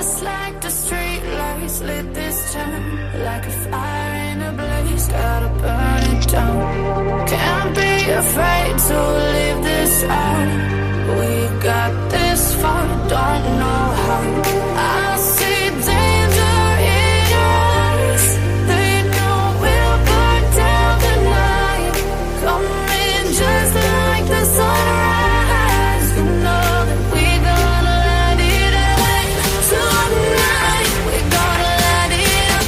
Just like the street lights lit this town, like a fire in a blaze, gotta burn it down. Can't be afraid to leave this out. We got this far, don't know how. I see danger in your eyes. They know we'll burn down the night. Coming just like the sunrise. You know that we gonna light it up tonight. We gonna light it up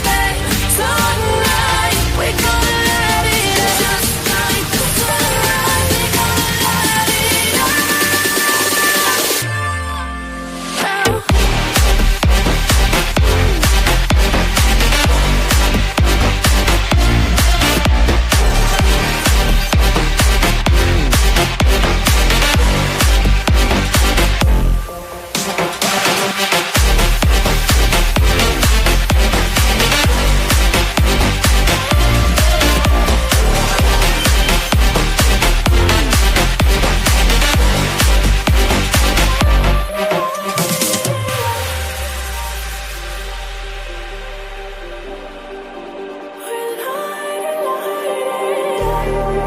tonight. We gonna light it up just like the sunrise. We gonna light it up.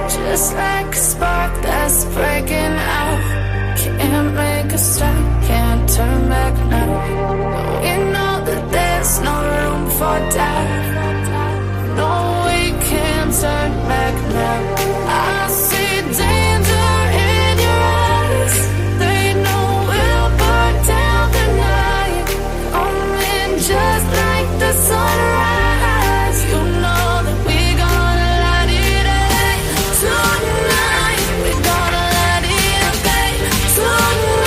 Just like a spark that's breaking out. Can't make a stop, can't turn back now. We know that there's no room for doubt. No, we can't turn back now. I see danger in your eyes. They know we'll burn down the night. Coming just like the sunrise. You know that we gonna light it up tonight. We gonna light it up tonight.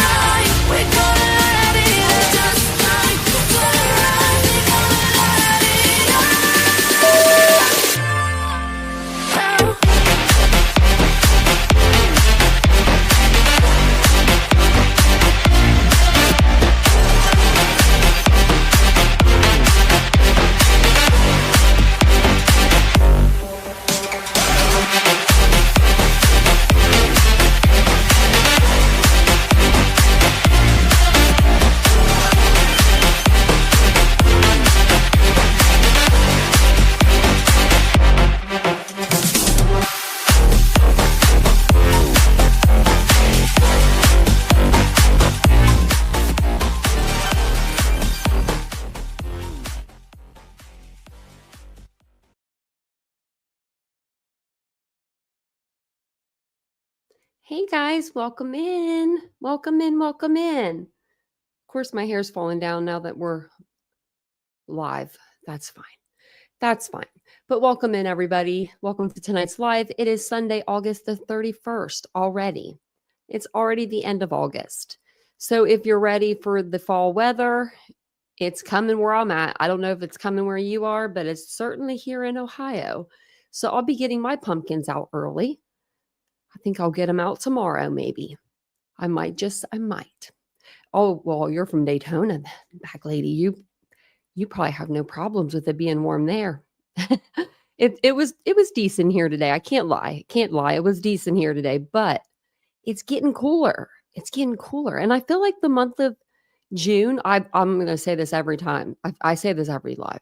We gonna light it up just like the sunrise. We gonna light it up. Hey guys, welcome in. Welcome in, welcome in. Of course, my hair's falling down now that we're live. That's fine. That's fine. But welcome in, everybody. Welcome to tonight's live. It is Sunday, August the 31st already. It's already the end of August. So if you're ready for the fall weather, it's coming where I'm at. I don't know if it's coming where you are, but it's certainly here in Ohio. So I'll be getting my pumpkins out early. I think I'll get them out tomorrow, maybe. I might. Oh, well, you're from Daytona, back lady. You probably have no problems with it being warm there. It was decent here today. I can't lie. It was decent here today, but it's getting cooler. And I feel like the month of June, I'm going to say this every time. I say this every live.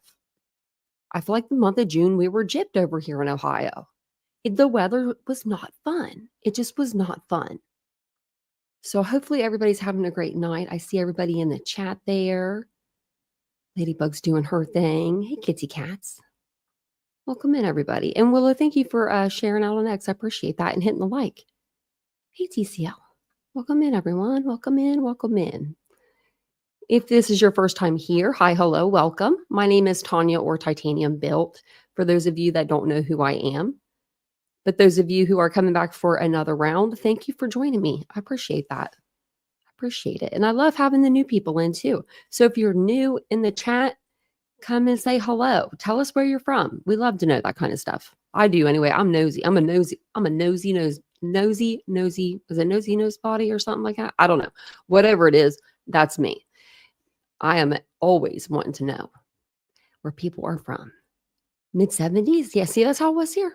I feel like the month of June, we were gypped over here in Ohio. The weather was not fun. It just was not fun. So hopefully everybody's having a great night. I see everybody in the chat there. Ladybug's doing her thing. Hey, kitty cats. Welcome in, everybody. And Willow, thank you for sharing out on X. I appreciate that and hitting the like. Hey, TCL. Welcome in, everyone. Welcome in. If this is your first time here, hi, hello, welcome. My name is Tanya or TitaniumBuilt, for those of you that don't know who I am. But those of you who are coming back for another round, thank you for joining me. I appreciate that. I appreciate it. And I love having the new people in too. So if you're new in the chat, come and say hello. Tell us where you're from. We love to know that kind of stuff. I do anyway. I'm nosy. I'm a nosy nose. Is it nosy nose body or something like that? I don't know. Whatever it is, that's me. I am always wanting to know where people are from. Mid-70s? Yeah, see, that's how it was here.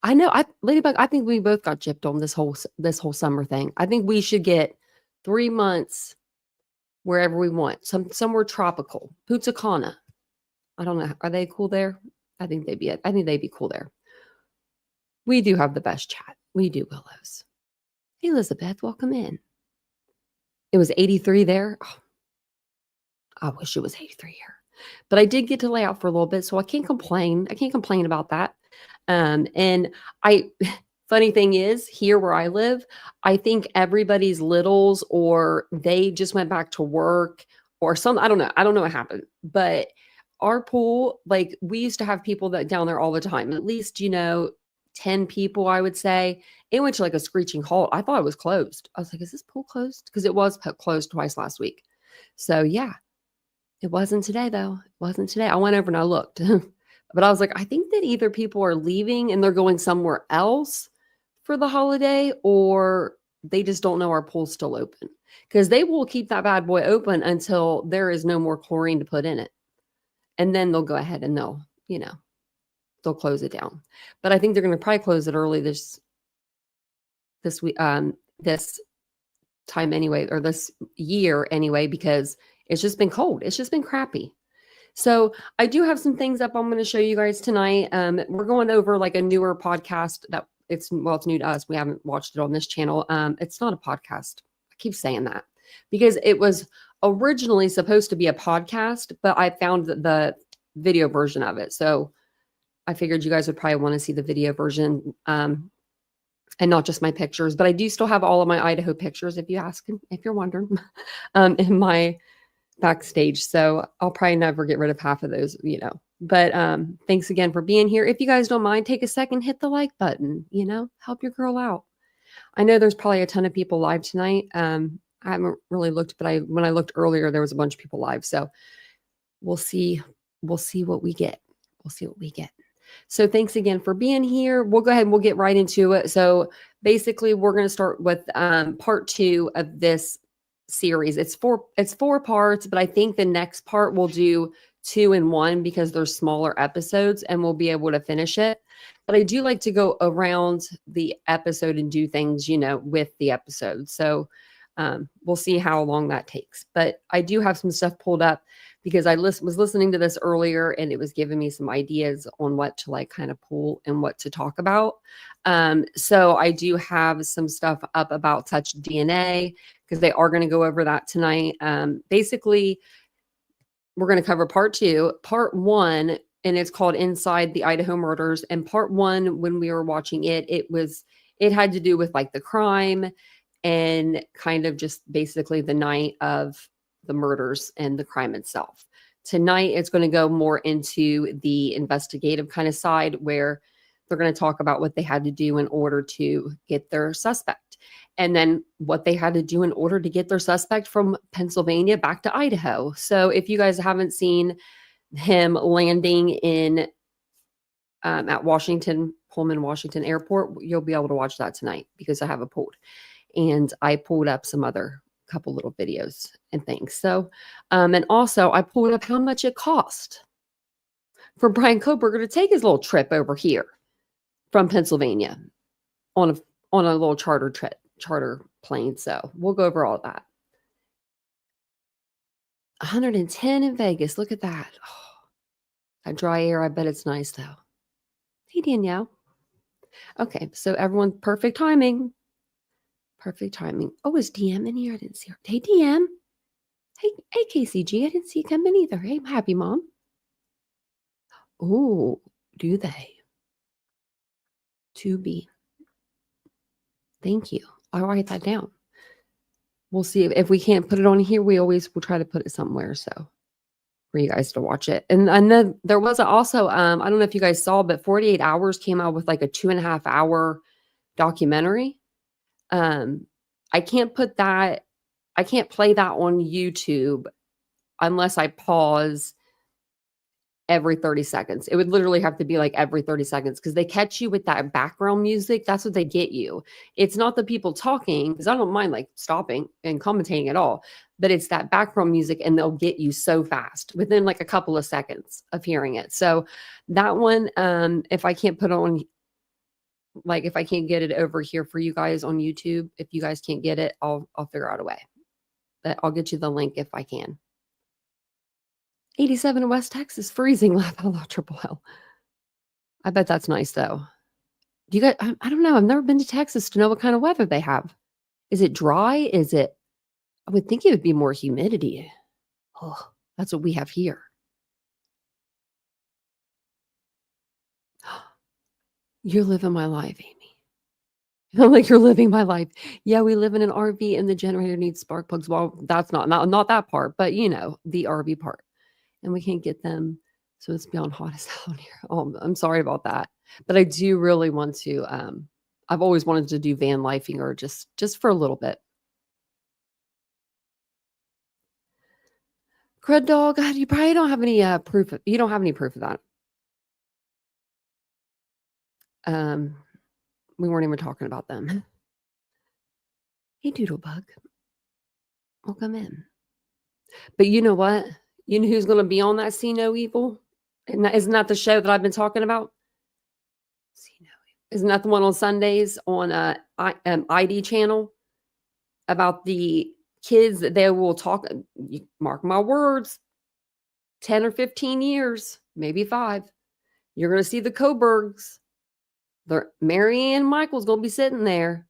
I know. Ladybug, I think we both got gypped on this whole summer thing. I think we should get 3 months wherever we want. Somewhere tropical. Punta Cana. I don't know. Are they cool there? I think they'd be cool there. We do have the best chat. We do, Willows. Hey, Elizabeth, welcome in. It was 83 there. Oh, I wish it was 83 here. But I did get to lay out for a little bit, so I can't complain. I can't complain about that. And funny thing is, here where I live, I think everybody's littles or they just went back to work or some, I don't know. I don't know what happened. But our pool, like we used to have people that down there all the time, at least, 10 people, I would say. It went to like a screeching halt. I thought it was closed. I was like, is this pool closed? Because it was closed twice last week. So yeah, it wasn't today though. It wasn't today. I went over and I looked. But I was like, I think that either people are leaving and they're going somewhere else for the holiday, or they just don't know our pool's still open. Because they will keep that bad boy open until there is no more chlorine to put in it. And then they'll go ahead and they'll close it down. But I think they're going to probably close it early this week, this time anyway, or this year anyway, because it's just been cold. It's just been crappy. So I do have some things up I'm going to show you guys tonight. We're going over like a newer podcast that it's new to us. We haven't watched it on this channel. It's not a podcast. I keep saying that because it was originally supposed to be a podcast, but I found the video version of it. So I figured you guys would probably want to see the video version and not just my pictures. But I do still have all of my Idaho pictures, if you're wondering, in my backstage. So I'll probably never get rid of half of those, But thanks again for being here. If you guys don't mind, take a second, hit the like button, help your girl out. I know there's probably a ton of people live tonight. I haven't really looked, but when I looked earlier, there was a bunch of people live. So we'll see what we get. We'll see what we get. So thanks again for being here. We'll go ahead and we'll get right into it. So basically we're going to start with part 2 of this series. It's four parts, but I think the next part we'll do 2 in 1 because they're smaller episodes and we'll be able to finish it. But I do like to go around the episode and do things, with the episode. So we'll see how long that takes. But I do have some stuff pulled up because I was listening to this earlier and it was giving me some ideas on what to like kind of pull and what to talk about. So I do have some stuff up about touch DNA because they are going to go over that tonight. Basically, we're going to cover part 2, part 1, and it's called Inside the Idaho Murders. And part 1, when we were watching it, it had to do with like the crime and kind of just basically the night of the murders and the crime itself. Tonight, it's going to go more into the investigative kind of side where they're going to talk about what they had to do in order to get their suspect. And then what they had to do in order to get their suspect from Pennsylvania back to Idaho. So if you guys haven't seen him landing in at Pullman Washington Airport, you'll be able to watch that tonight because I have it pulled. And I pulled up some other couple little videos and things. So, and also I pulled up how much it cost for Brian Koberger to take his little trip over here from Pennsylvania on a little charter plane. So we'll go over all that. 110 in Vegas. Look at that. Oh, that dry air. I bet it's nice though. Hey, Danielle. Okay. So everyone, perfect timing. Perfect timing. Oh, is DM in here? I didn't see her. Hey, DM. Hey, KCG. I didn't see you come in either. Hey, happy mom. Oh, do they? To be. Thank you. I'll write that down. We'll see if we can't put it on here. We always will try to put it somewhere. So for you guys to watch it. And then there was also, I don't know if you guys saw, but 48 Hours came out with like a 2.5 hour documentary. I can't play that on YouTube unless I pause every 30 seconds. It would literally have to be like every 30 seconds because they catch you with that background music. That's what they get you. It's not the people talking, because I don't mind like stopping and commentating at all, but it's that background music and they'll get you so fast within like a couple of seconds of hearing it. So that one, if I can't put on, like if I can't get it over here for you guys on YouTube, if you guys can't get it, I'll figure out a way. I'll get you the link if I can. 87 in West Texas, freezing. Laugh out loud, triple L. I bet that's nice though. Do you guys? I don't know. I've never been to Texas to know what kind of weather they have. Is it dry? Is it? I would think it would be more humidity. Oh, that's what we have here. You're living my life, Amy. I'm like, you're living my life. Yeah, we live in an RV and the generator needs spark plugs. Well, that's not that part, but you know, the RV part. And we can't get them. So it's beyond hot as hell in here. Oh, I'm sorry about that. But I do really want to, I've always wanted to do van lifing or just for a little bit. Crud dog, you probably don't have any proof. You don't have any proof of that. We weren't even talking about them. Hey, Doodlebug. Welcome in. But you know what? You know who's going to be on that See No Evil? Isn't that the show that I've been talking about? See No Evil. Isn't that the one on Sundays on ID channel about the kids that they will talk? Mark my words, 10 or 15 years, maybe 5. You're going to see the Coburgs. Marianne Michael's going to be sitting there,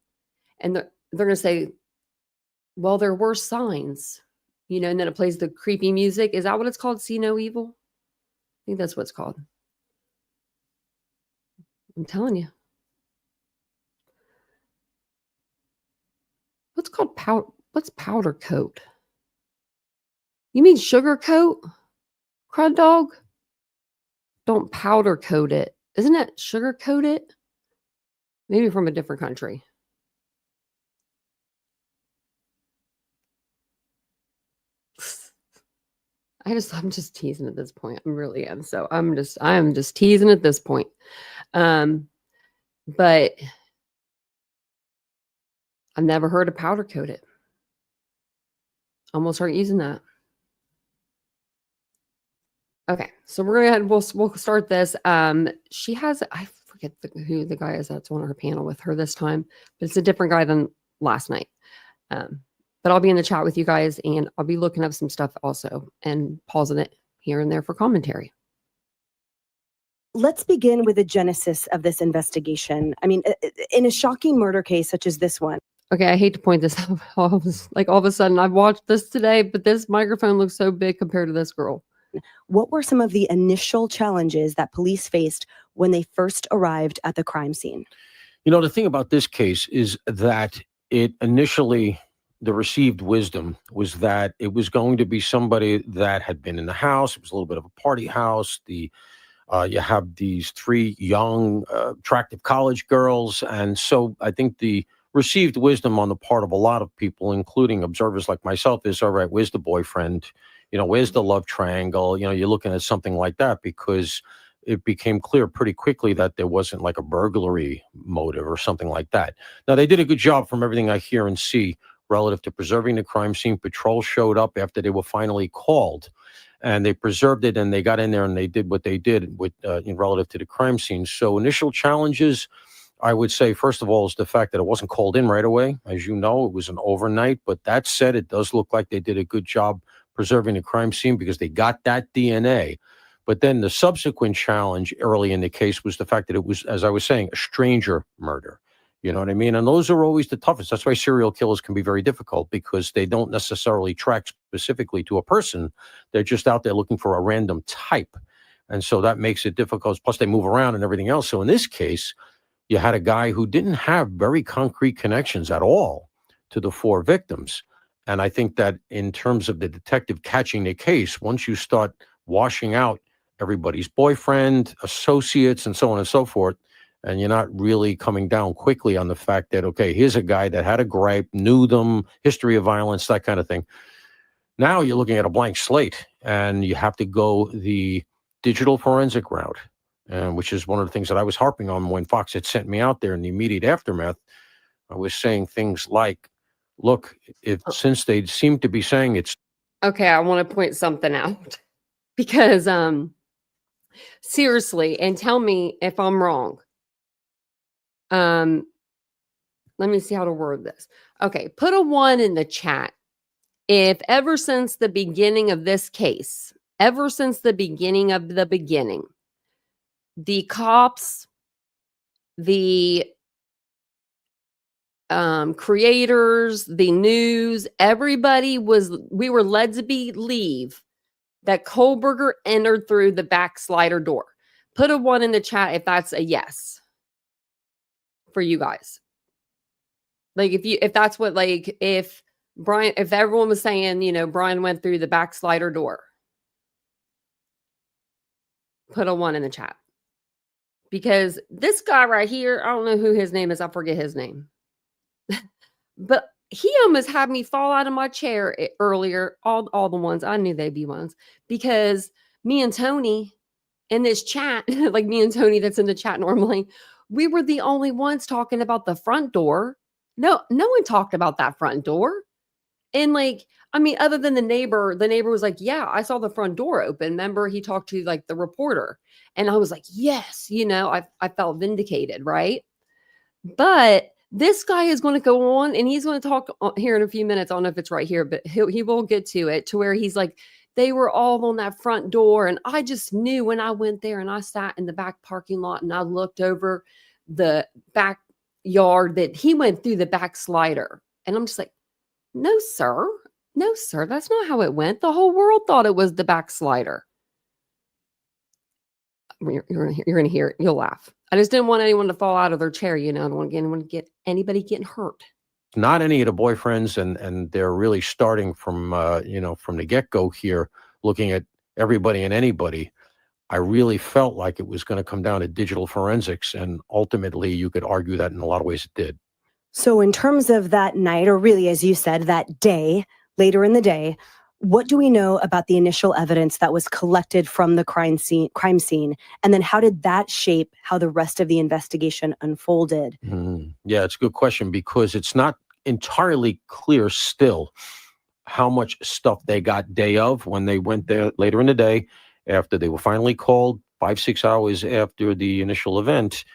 and they're going to say, well, there were signs, you know, and then it plays the creepy music. Is that what it's called? See No Evil? I think that's what it's called. I'm telling you. What's called powder? What's powder coat? You mean sugar coat? Crud dog? Don't powder coat it. Isn't it sugar coat it? Maybe from a different country. I'm just teasing at this point. I really am. So I'm just teasing at this point. But I've never heard of powder coat it. I'm gonna start using that. Okay, so we're gonna we'll start this. She has, I forget who the guy is that's on her panel with her this time, but it's a different guy than last night. But I'll be in the chat with you guys, and I'll be looking up some stuff also and pausing it here and there for commentary. Let's begin with the genesis of this investigation. I mean, in a shocking murder case such as this one. Okay, I hate to point this out. All of a sudden, I've watched this today, but this microphone looks so big compared to this girl. What were some of the initial challenges that police faced when they first arrived at the crime scene? You know, the thing about this case is that it initially, the received wisdom was that it was going to be somebody that had been in the house. It was a little bit of a party house. You have these 3 young, attractive college girls. And so I think the received wisdom on the part of a lot of people, including observers like myself, is, all right, where's the boyfriend? You know, where's the love triangle? You know, you're looking at something like that because it became clear pretty quickly that there wasn't like a burglary motive or something like that. Now, they did a good job from everything I hear and see relative to preserving the crime scene. Patrol showed up after they were finally called, and they preserved it, and they got in there and they did what they did with in relative to the crime scene. So initial challenges, I would say, first of all, is the fact that it wasn't called in right away. As you know, it was an overnight. But that said, it does look like they did a good job preserving the crime scene because they got that DNA. But then the subsequent challenge early in the case was the fact that it was, as I was saying, a stranger murder. You know what I mean? And those are always the toughest. That's why serial killers can be very difficult, because they don't necessarily track specifically to a person. They're just out there looking for a random type. And so that makes it difficult. Plus, they move around and everything else. So in this case, you had a guy who didn't have very concrete connections at all to the 4 victims. And I think that in terms of the detective catching the case, once you start washing out everybody's boyfriend, associates, and so on and so forth, and you're not really coming down quickly on the fact that, okay, here's a guy that had a gripe, knew them, history of violence, that kind of thing. Now you're looking at a blank slate, and you have to go the digital forensic route, which is one of the things that I was harping on when Fox had sent me out there in the immediate aftermath. I was saying things like, look, since they seem to be saying it's... Okay, I want to point something out because seriously, and tell me if I'm wrong. Let me see how to word this. Okay, put a 1 in the chat if ever since the beginning of this case, ever since the beginning of the beginning, the cops, the creators, the news, everybody we were led to believe that Kohlberger entered through the back slider door. Put a 1 in the chat if that's a yes for you guys. Like if that's what, like, if everyone was saying, you know, Brian went through the back slider door, put a 1 in the chat. Because this guy right here, I don't know who his name is. I forget his name. But he almost had me fall out of my chair earlier. All the ones, I knew they'd be ones. Because me and Tony in this chat, like me and Tony that's in the chat normally, we were the only ones talking about the front door. No one talked about that front door. And like, I mean, other than the neighbor was like, yeah, I saw the front door open. Remember, he talked to like the reporter. And I was like, yes, you know, I felt vindicated, right? But this guy is going to go on and he's going to talk here in a few minutes. I don't know if it's right here, but he will get to it, to where he's like, they were all on that front door. And I just knew when I went there and I sat in the back parking lot and I looked over the backyard that he went through the back slider. And I'm just like, no, sir. No, sir. That's not how it went. The whole world thought it was the back slider. You're going to hear it. You'll laugh. I just didn't want anyone to fall out of their chair. You know, I don't want anyone to get anybody getting hurt. Not any of the boyfriends, and they're really starting from, from the get-go here, looking at everybody and anybody. I really felt like it was going to come down to digital forensics, and ultimately you could argue that in a lot of ways it did. So in terms of that night, or really, as you said, that day, later in the day, what do we know about the initial evidence that was collected from the crime scene? And then how did that shape how the rest of the investigation unfolded? Yeah, it's a good question, because it's not entirely clear still how much stuff they got day of when they went there later in the day, after they were finally called 5-6 hours after the initial event.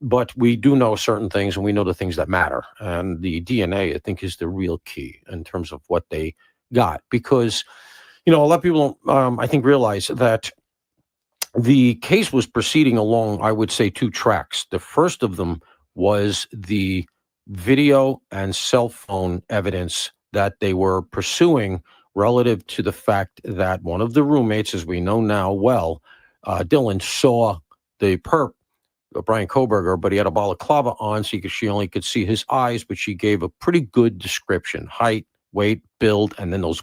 But we do know certain things, and we know the things that matter. And the DNA, I think, is the real key in terms of what they got. Because, a lot of people, I think, realize that the case was proceeding along, I would say, 2 tracks. The first of them was the video and cell phone evidence that they were pursuing relative to the fact that one of the roommates, as we know now well, Dylan, saw the perp, Brian Kohlberger, but he had a balaclava on, so she only could see his eyes, but she gave a pretty good description: height, weight, build, and then those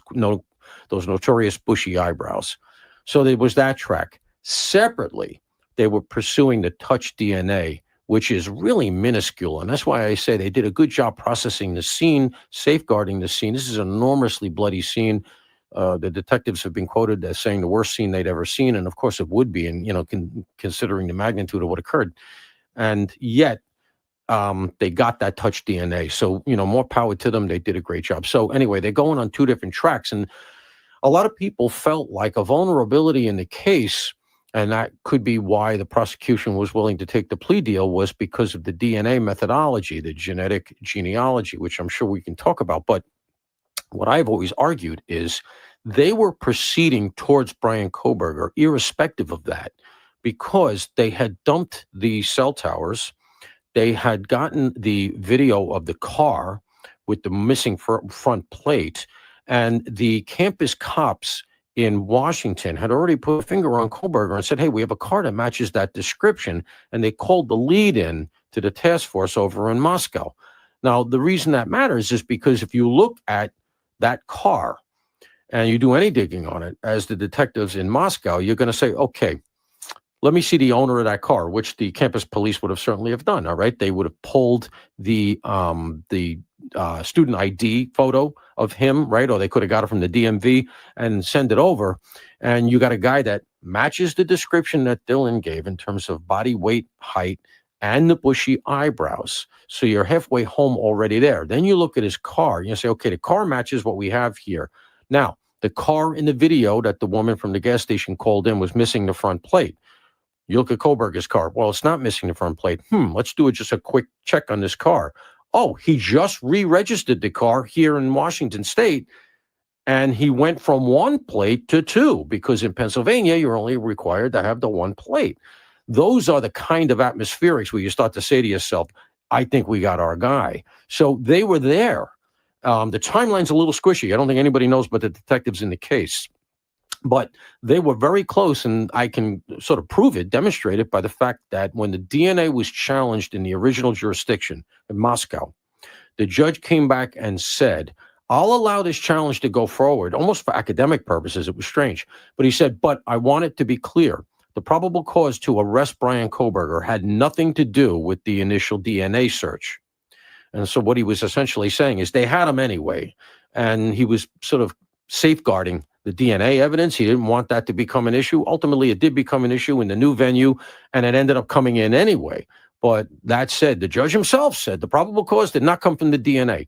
notorious bushy eyebrows. So there was that track. Separately, they were pursuing the touch DNA, which is really minuscule, and that's why I say they did a good job processing the scene, safeguarding the scene. This is an enormously bloody scene. The detectives have been quoted as saying the worst scene they'd ever seen, and of course it would be, and considering the magnitude of what occurred. And yet, they got that touch DNA. So, more power to them. They did a great job. So anyway, they're going on 2 different tracks, and a lot of people felt like a vulnerability in the case, and that could be why the prosecution was willing to take the plea deal, was because of the DNA methodology, the genetic genealogy, which I'm sure we can talk about. But what I've always argued is they were proceeding towards Brian Kohlberger irrespective of that, because they had dumped the cell towers. They had gotten the video of the car with the missing front plate, and the campus cops in Washington had already put a finger on Kohlberger and said, hey, we have a car that matches that description, and they called the lead in to the task force over in Moscow. Now, the reason that matters is because if you look at that car and you do any digging on it, as the detectives in Moscow, you're going to say, okay, let me see the owner of that car, which the campus police would have certainly have done. All right. They would have pulled the student ID photo of him, right? Or they could have got it from the DMV and send it over. And you got a guy that matches the description that Dylan gave in terms of body, weight, height, and the bushy eyebrows. So you're halfway home already there. Then you look at his car. You say, okay, the car matches what we have here. Now, the car in the video that the woman from the gas station called in was missing the front plate. You look at Kohlberger's car. Well, it's not missing the front plate. Let's do just a quick check on this car. oh, he just re-registered the car here in Washington State, and he went from one plate to two, because in Pennsylvania, you're only required to have the one plate. Those are the kind of atmospherics where you start to say to yourself, I think we got our guy. So they were there. The timeline's a little squishy. I don't think anybody knows but the detectives in the case. But they were very close, and I can sort of prove it, demonstrate it by the fact that when the DNA was challenged in the original jurisdiction in Moscow, the judge came back and said, I'll allow this challenge to go forward, almost for academic purposes. It was strange. But he said, but I want it to be clear. The probable cause to arrest Brian Kohberger had nothing to do with the initial DNA search. And so what he was essentially saying is they had him anyway. And he was sort of safeguarding the DNA evidence. He didn't want that to become an issue. Ultimately, it did become an issue in the new venue, and it ended up coming in anyway. But that said, the judge himself said the probable cause did not come from the DNA.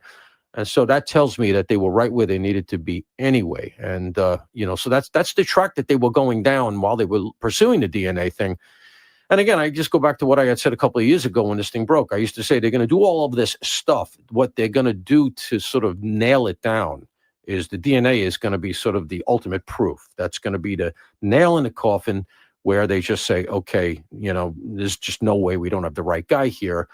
And so that tells me that they were right where they needed to be anyway. And, so that's the track that they were going down while they were pursuing the DNA thing. And again, I just go back to what I had said a couple of years ago when this thing broke. I used to say they're going to do all of this stuff. What they're going to do to sort of nail it down is the DNA is going to be sort of the ultimate proof. That's going to be the nail in the coffin where they just say, okay, there's just no way we don't have the right guy here.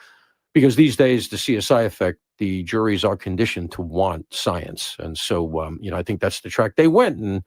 Because these days, the CSI effect, the juries are conditioned to want science. And so, I think that's the track they went, and,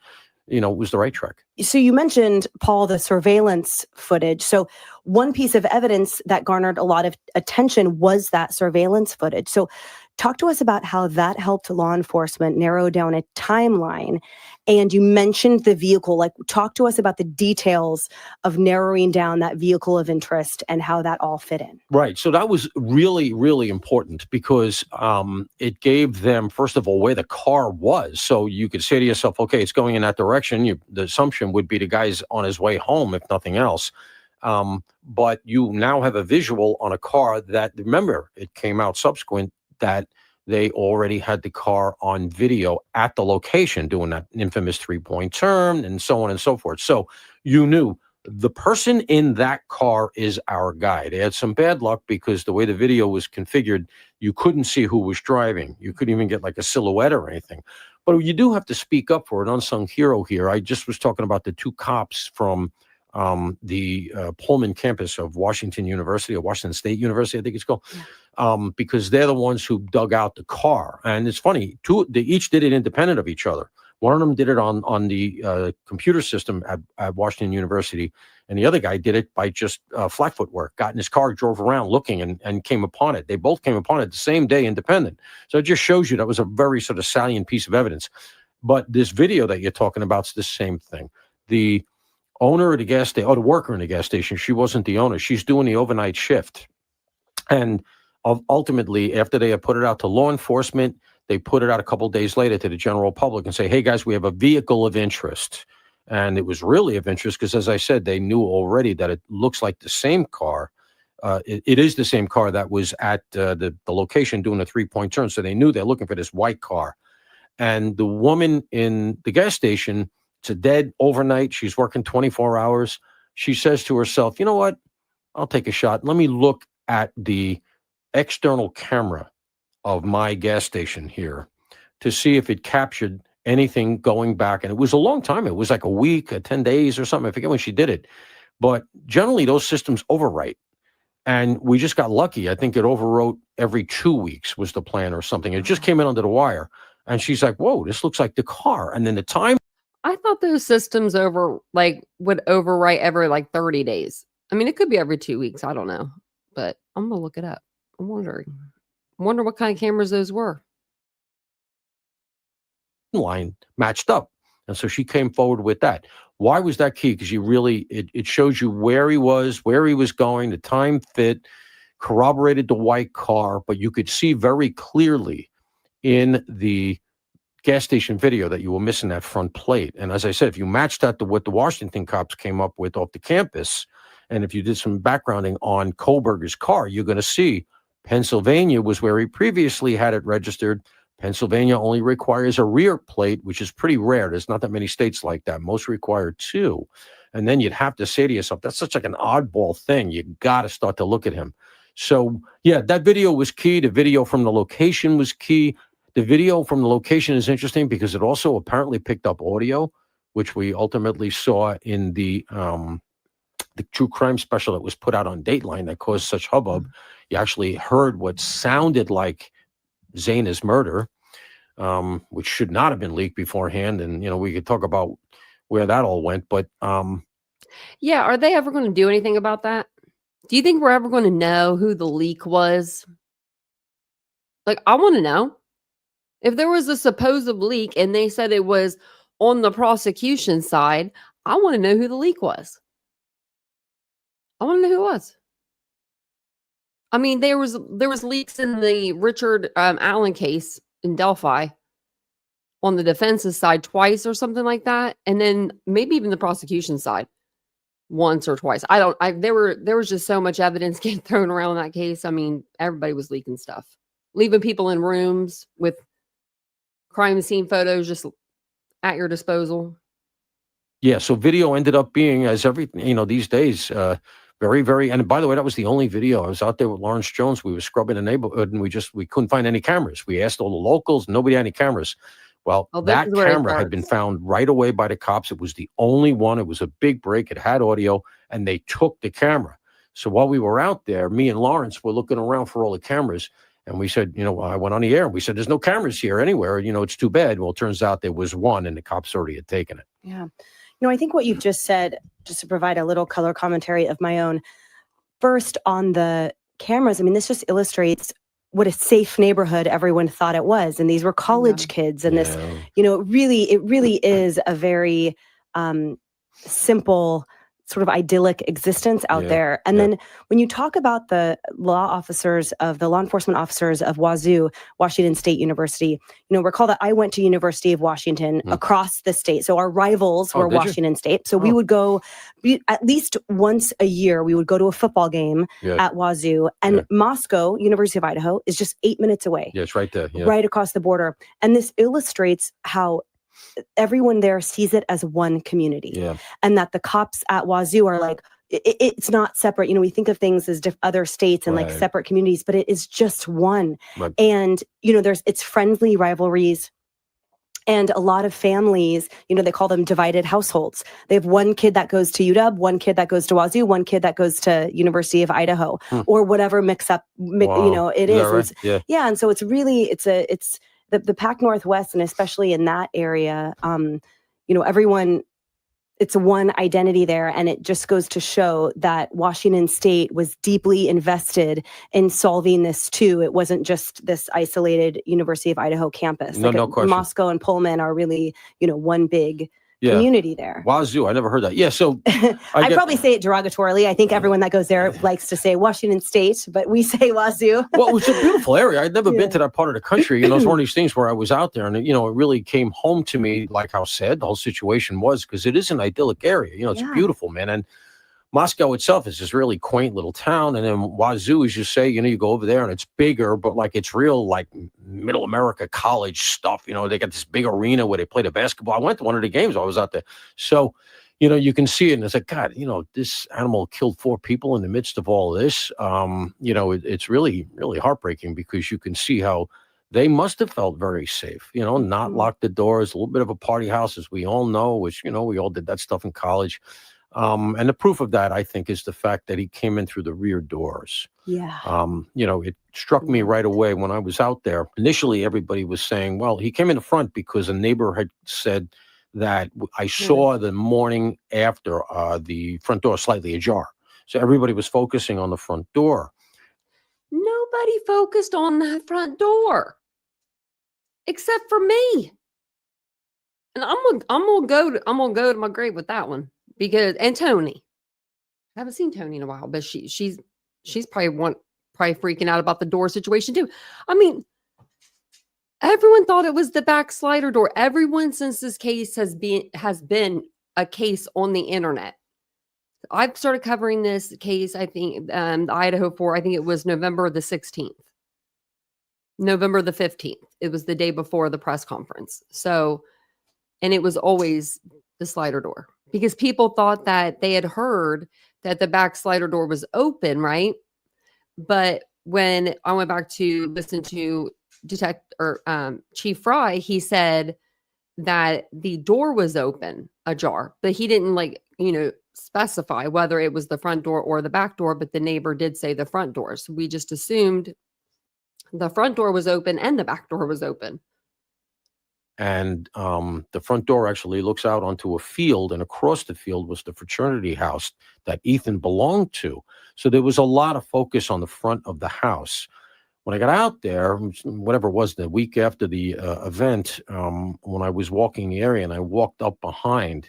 it was the right track. So you mentioned, Paul, the surveillance footage. So one piece of evidence that garnered a lot of attention was that surveillance footage. So talk to us about how that helped law enforcement narrow down a timeline. And you mentioned the vehicle. Talk to us about the details of narrowing down that vehicle of interest and how that all fit in. Right. So that was really, really important because it gave them, first of all, where the car was. So you could say to yourself, okay, it's going in that direction. The assumption would be the guy's on his way home, if nothing else. But you now have a visual on a car that, remember, it came out subsequent that they already had the car on video at the location doing that infamous 3-point turn and so on and so forth. So you knew the person in that car is our guy. They had some bad luck because the way the video was configured, you couldn't see who was driving. You couldn't even get like a silhouette or anything. But you do have to speak up for an unsung hero here. I just was talking about the two cops from the Pullman campus of Washington University, or Washington State University, I think it's called, because they're the ones who dug out the car. And it's funny, they each did it independent of each other. One of them did it on the computer system at Washington University, and the other guy did it by just flat foot work, got in his car, drove around looking, and came upon it. They both came upon it the same day, independent. So it just shows you that was a very sort of salient piece of evidence. But this video that you're talking about is the same thing. The owner of the gas station, or the worker in the gas station, she wasn't the owner. She's doing the overnight shift. And ultimately, after they had put it out to law enforcement, they put it out a couple of days later to the general public and say, hey, guys, we have a vehicle of interest. And it was really of interest because, as I said, they knew already that it looks like the same car. It is the same car that was at the location doing a 3-point turn. So they knew they're looking for this white car. And the woman in the gas station, it's a dead overnight. She's working 24 hours. She says to herself, you know what? I'll take a shot. Let me look at the external camera of my gas station here to see if it captured anything going back. And it was a long time. It was like a week, 10 days or something. I forget when she did it. But generally, those systems overwrite. And we just got lucky. I think it overwrote every 2 weeks was the plan or something. It just came in under the wire. And she's like, whoa, this looks like the car. And then the time. I thought those systems would overwrite every 30 days. I mean, it could be every 2 weeks. I don't know, but I'm going to look it up. I'm wondering. I wonder what kind of cameras those were. Line matched up. And so she came forward with that. Why was that key? Because it shows you where he was going, the time fit, corroborated the white car, but you could see very clearly in the gas station video that you were missing that front plate. And as I said, if you matched that to what the Washington cops came up with off the campus, and if you did some backgrounding on Kohberger's car, you're going to see Pennsylvania was where he previously had it registered. Pennsylvania only requires a rear plate, which is pretty rare. There's not that many states like that. Most require 2. And then you'd have to say to yourself, that's such like an oddball thing. You got to start to look at him. So yeah, that video was key. The video from the location was key. The video from the location is interesting because it also apparently picked up audio, which we ultimately saw in the true crime special that was put out on Dateline that caused such hubbub. You actually heard what sounded like Xana's murder, which should not have been leaked beforehand. And, we could talk about where that all went. But yeah, are they ever going to do anything about that? Do you think we're ever going to know who the leak was? Like, I want to know. If there was a supposed leak and they said it was on the prosecution side, I want to know who the leak was. I want to know who it was. I mean, there was leaks in the Richard Allen case in Delphi on the defense's side twice or something like that, and then maybe even the prosecution side once or twice. There was just so much evidence getting thrown around in that case. I mean, everybody was leaking stuff, leaving people in rooms with crime scene photos just at your disposal. Yeah, so video ended up being, as everything, these days, very, very, and by the way, that was the only video. I was out there with Lawrence Jones. We were scrubbing the neighborhood and we couldn't find any cameras. We asked all the locals, nobody had any cameras. Well, that camera had been found right away by the cops. It was the only one. It was a big break. It had audio, and they took the camera. So while we were out there, me and Lawrence were looking around for all the cameras, and we said, I went on the air, and we said, there's no cameras here anywhere. It's too bad. Well, it turns out there was one, and the cops already had taken it. Yeah. I think what you've just said, just to provide a little color commentary of my own, first on the cameras, I mean, this just illustrates what a safe neighborhood everyone thought it was. And these were college kids. And this, it really is a very simple, sort of idyllic existence out there. And then when you talk about the law enforcement officers of WazU, Washington State University, recall that I went to University of Washington across the state. So our rivals were Washington State. So we would go at least once a year, we would go to a football game at WazU, and Moscow, University of Idaho, is just 8 minutes away. Yeah, it's right there. Yeah. Right across the border. And this illustrates how everyone there sees it as one community, and that the cops at Wazoo are like, it's not separate. We think of things as other states and like separate communities, but it is just one. Right. And, it's friendly rivalries. And a lot of families, they call them divided households. They have one kid that goes to UW, one kid that goes to Wazoo, one kid that goes to University of Idaho, or whatever it is. Right. Yeah. And so it's really, it's the Pac Northwest, and especially in that area, everyone, it's one identity there. And it just goes to show that Washington State was deeply invested in solving this too. It wasn't just this isolated University of Idaho campus. No question. Moscow and Pullman are really, one big community there. Wazoo, I never heard that. Yeah, so I probably say it derogatorily. I think everyone that goes there likes to say Washington State, but we say Wazoo. Well, it was a beautiful area. I'd never been to that part of the country. It's one of these things where I was out there, and it really came home to me, like how sad the whole situation was, because it is an idyllic area. It's beautiful, man. And Moscow itself is this really quaint little town, and then Wazoo, as you say, you go over there and it's bigger, but like it's real like middle America college stuff. They got this big arena where they play the basketball. I went to one of the games while I was out there. So, you can see it, and it's like, God, this animal killed 4 people in the midst of all this. It's really, really heartbreaking, because you can see how they must have felt very safe, not locked the doors, a little bit of a party house, as we all know, which, we all did that stuff in college. And the proof of that, I think, is the fact that he came in through the rear doors. Yeah. It struck me right away when I was out there. Initially, everybody was saying, well, he came in the front because a neighbor had said that I saw the morning after the front door slightly ajar. So everybody was focusing on the front door. Nobody focused on that front door except for me. And I'm gonna go to my grave with that one. And Tony, I haven't seen Tony in a while, but she's probably freaking out about the door situation too. I mean, everyone thought it was the back slider door. Everyone, since this case has been a case on the internet. I've started covering this case, I think, the Idaho 4, I think it was November the 16th. November the 15th. It was the day before the press conference. So, and it was always the slider door, because people thought that they had heard that the back slider door was open, right? But when I went back to listen to Chief Fry, he said that the door was open, ajar, but he didn't specify whether it was the front door or the back door, but the neighbor did say the front door. So we just assumed the front door was open and the back door was open. And the front door actually looks out onto a field, and across the field was the fraternity house that Ethan belonged to. So there was a lot of focus on the front of the house. When I got out there, whatever it was, the week after the event, when I was walking the area and I walked up behind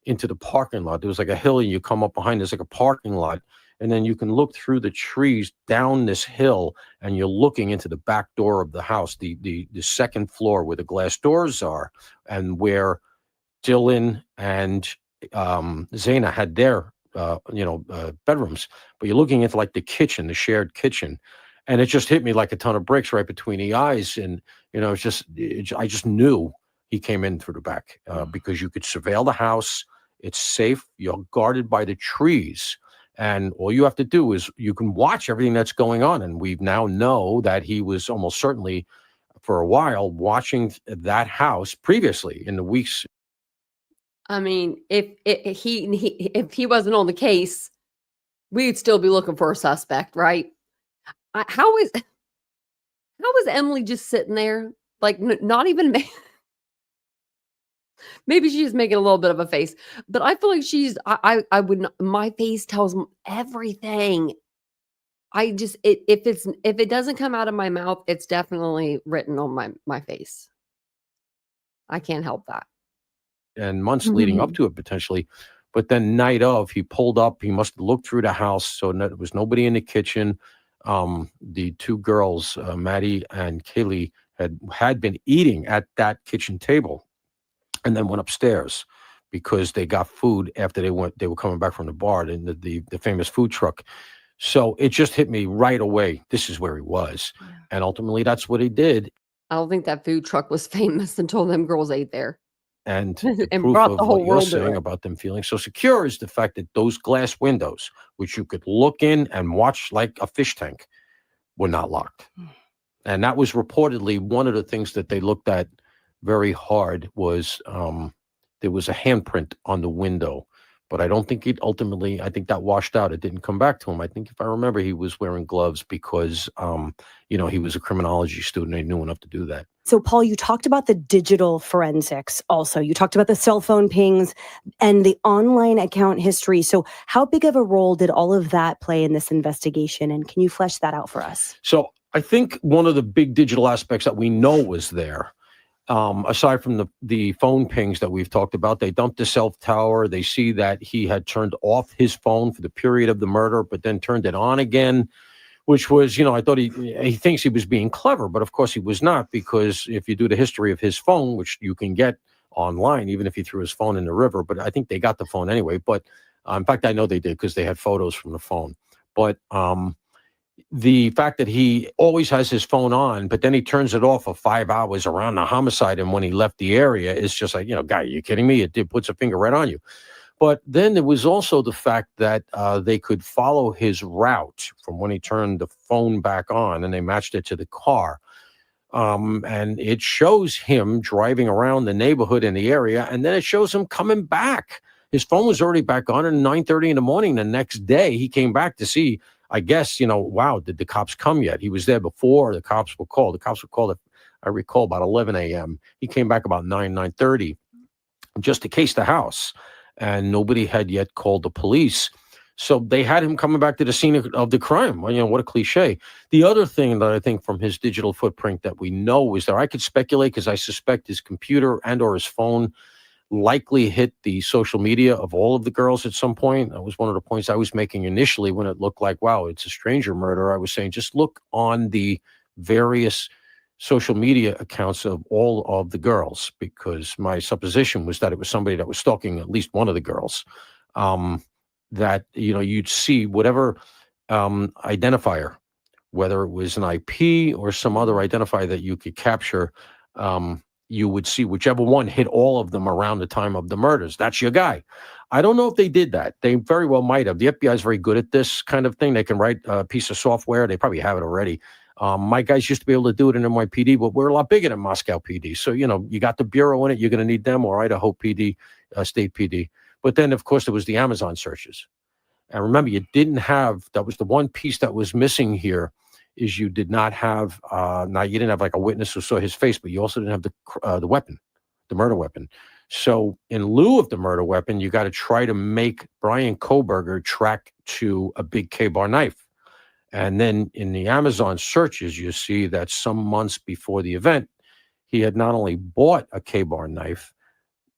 into the parking lot, there was like a hill and you come up behind, there's like a parking lot. And then you can look through the trees down this hill and you're looking into the back door of the house, the second floor where the glass doors are and where Dylan and Xana had their, bedrooms. But you're looking into like the kitchen, the shared kitchen. And it just hit me like a ton of bricks right between the eyes. And, I just knew he came in through the back because you could surveil the house. It's safe. You're guarded by the trees. And all you have to do is you can watch everything that's going on. And we now know that he was almost certainly for a while watching that house previously in the weeks. I mean, if he wasn't on the case, we'd still be looking for a suspect, right? How is Emily just sitting there? Like, not even... Maybe she's making a little bit of a face, but I feel like I would not, my face tells everything. If it doesn't come out of my mouth, it's definitely written on my face. I can't help that. And months leading up to it potentially, but then night of, he pulled up, he must have looked through the house. So there was nobody in the kitchen. The two girls, Maddie and Kaylee had been eating at that kitchen table. And then went upstairs because they got food after they were coming back from the bar, and the famous food truck. So it just hit me right away. This is where he was. Yeah. And ultimately that's what he did. I don't think that food truck was famous until them girls ate there. And the and proof brought of the whole what you're saying about them feeling so secure is the fact that those glass windows, which you could look in and watch like a fish tank, were not locked. And that was reportedly one of the things that they looked at very hard was there was a handprint on the window, but I don't think I think that washed out. It didn't come back to him. I think if I remember, he was wearing gloves because, he was a criminology student. He knew enough to do that. So, Paul, you talked about the digital forensics also. You talked about the cell phone pings and the online account history. So how big of a role did all of that play in this investigation? And can you flesh that out for us? So I think one of the big digital aspects that we know was there, aside from the phone pings that we've talked about, they dumped the cell tower. They see that he had turned off his phone for the period of the murder, but then turned it on again, which was, I thought he thinks he was being clever, but of course he was not, because if you do the history of his phone, which you can get online, even if he threw his phone in the river, but I think they got the phone anyway. But in fact, I know they did because they had photos from the phone. But the fact that he always has his phone on, but then he turns it off for 5 hours around the homicide, and when he left the area, it's just like, guy, are you kidding me? It puts a finger right on you. But then there was also the fact that they could follow his route from when he turned the phone back on, and they matched it to the car. And it shows him driving around the neighborhood in the area, and then it shows him coming back. His phone was already back on at 9:30 in the morning. The next day, he came back to see, I guess, wow, did the cops come yet? He was there before the cops were called. The cops were called, I recall, about 11 a.m. He came back about 9:30 just to case the house. And nobody had yet called the police. So they had him coming back to the scene of the crime. Well, what a cliche. The other thing that I think from his digital footprint that we know is that I could speculate, because I suspect his computer and or his phone likely hit the social media of all of the girls at some point. That was one of the points I was making initially when it looked like, wow, it's a stranger murder. I was saying, just look on the various social media accounts of all of the girls, because my supposition was that it was somebody that was stalking at least one of the girls. That, you'd see whatever identifier, whether it was an IP or some other identifier that you could capture, you would see whichever one hit all of them around the time of the murders. That's your guy. I don't know if they did that. They very well might have. The FBI is very good at this kind of thing. They can write a piece of software. They probably have it already. My guys used to be able to do it in NYPD, but we're a lot bigger than Moscow PD. So, you got the Bureau in it. You're going to need them, or Idaho PD, State PD. But then, of course, there was the Amazon searches. And remember, you didn't have, that was the one piece that was missing here, is you did not have, now you didn't have like a witness who saw his face, but you also didn't have the weapon, the murder weapon. So in lieu of the murder weapon, you got to try to make Brian Koberger track to a big K-bar knife. And then in the Amazon searches, you see that some months before the event, he had not only bought a K-bar knife,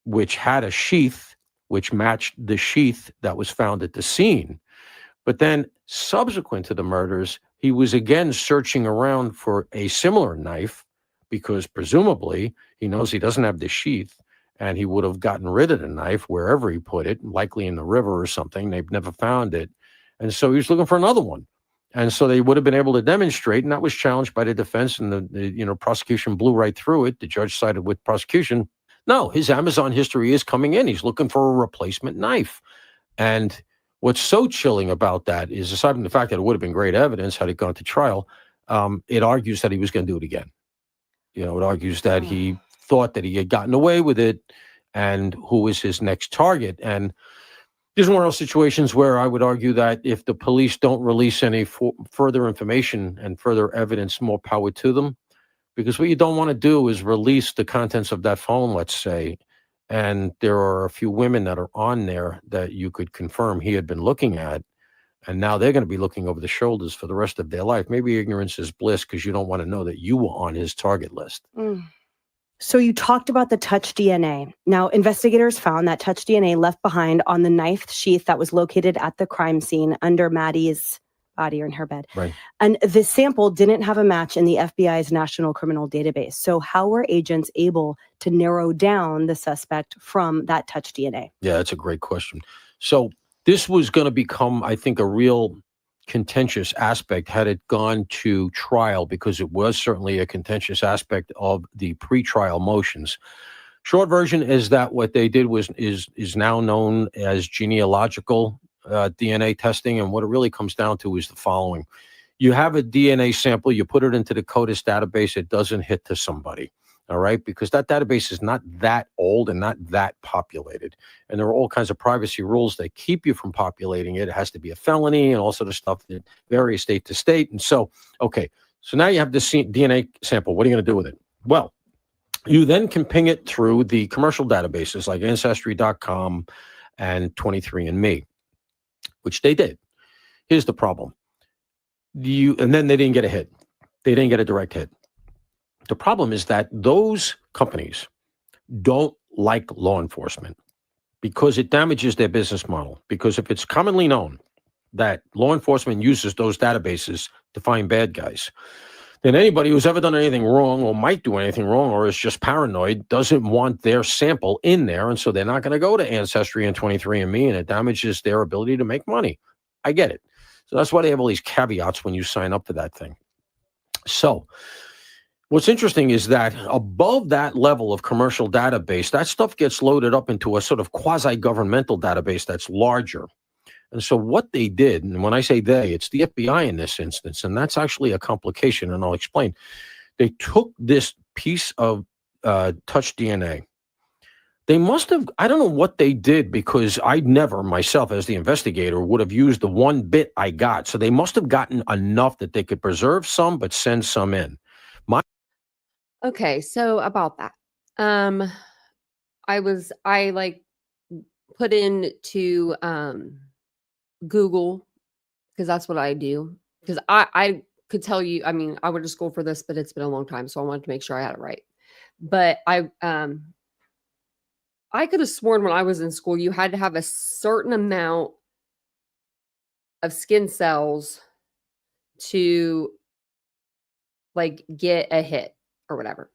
which had a sheath, which matched the sheath that was found at the scene, but then subsequent to the murders, he was again searching around for a similar knife because presumably he knows he doesn't have the sheath, and he would have gotten rid of the knife wherever he put it, likely in the river or something. They've never found it. And so he was looking for another one. And so they would have been able to demonstrate, and that was challenged by the defense, and the prosecution blew right through it. The judge sided with prosecution. No, his Amazon history is coming in. He's looking for a replacement knife. And what's so chilling about that is, aside from the fact that it would have been great evidence had it gone to trial, it argues that he was going to do it again. It argues that he thought that he had gotten away with it, and who was his next target. And this is one of those situations where I would argue that if the police don't release any further information and further evidence, more power to them. Because what you don't want to do is release the contents of that phone, let's say, and there are a few women that are on there that you could confirm he had been looking at, and now they're going to be looking over the shoulders for the rest of their life. Maybe ignorance is bliss because you don't want to know that you were on his target list. So you talked about the touch DNA. Now, investigators found that touch DNA left behind on the knife sheath that was located at the crime scene under Maddie's body or in her bed. Right. And the sample didn't have a match in the FBI's National Criminal Database. So how were agents able to narrow down the suspect from that touch DNA? Yeah, that's a great question. So this was going to become, I think, a real contentious aspect had it gone to trial, because it was certainly a contentious aspect of the pretrial motions. Short version is that what they did is now known as genealogical DNA testing, and what it really comes down to is the following. You have a DNA sample, you put it into the CODIS database, it doesn't hit to somebody. All right, because that database is not that old and not that populated. And there are all kinds of privacy rules that keep you from populating it. It has to be a felony and all sort of stuff that varies state to state. And so, okay, so now you have this DNA sample. What are you going to do with it? Well, you then can ping it through the commercial databases like Ancestry.com and 23andMe, which they did. Here's the problem. And then they didn't get a hit. They didn't get a direct hit. The problem is that those companies don't like law enforcement because it damages their business model. Because if it's commonly known that law enforcement uses those databases to find bad guys, then anybody who's ever done anything wrong or might do anything wrong or is just paranoid doesn't want their sample in there. And so they're not going to go to Ancestry and 23andMe, and it damages their ability to make money. I get it. So that's why they have all these caveats when you sign up for that thing. So what's interesting is that above that level of commercial database, that stuff gets loaded up into a sort of quasi-governmental database that's larger. And so what they did, and when I say they, it's the FBI in this instance, and that's actually a complication, and I'll explain. They took this piece of touch DNA. They must have, I don't know what they did, because I never, myself as the investigator, would have used the one bit I got. So they must have gotten enough that they could preserve some, but send some in. Okay, so about that. I like put into Google, because that's what I do. Because I could tell you, I mean, I went to school for this, but it's been a long time, so I wanted to make sure I had it right. But I could have sworn when I was in school, you had to have a certain amount of skin cells to like get a hit or whatever.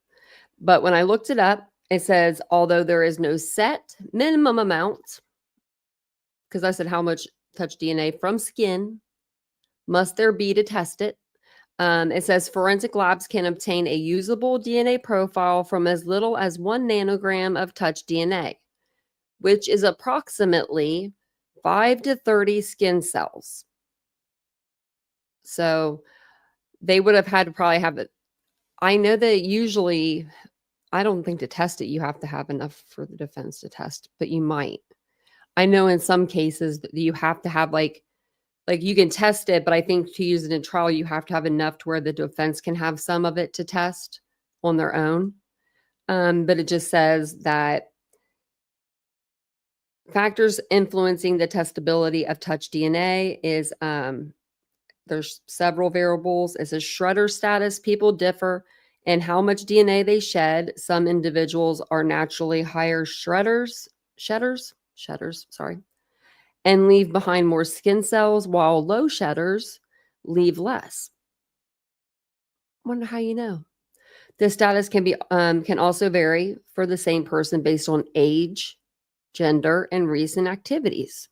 But when I looked it up, it says, although there is no set minimum amount, because I said how much touch DNA from skin must there be to test it. It says forensic labs can obtain a usable DNA profile from as little as 1 nanogram of touch DNA. which is approximately 5 to 30 skin cells. So they would have had to probably have it. I know that usually, I don't think to test it, you have to have enough for the defense to test, but you might. I know in some cases that you have to have like you can test it, but I think to use it in trial, you have to have enough to where the defense can have some of it to test on their own. But it just says that factors influencing the testability of touch DNA is there's several variables. It says shredder status. People differ in how much DNA they shed. Some individuals are naturally higher shedders, sorry, and leave behind more skin cells, while low shedders leave less. Wonder how you know. The status can also vary for the same person based on age, gender, and recent activities.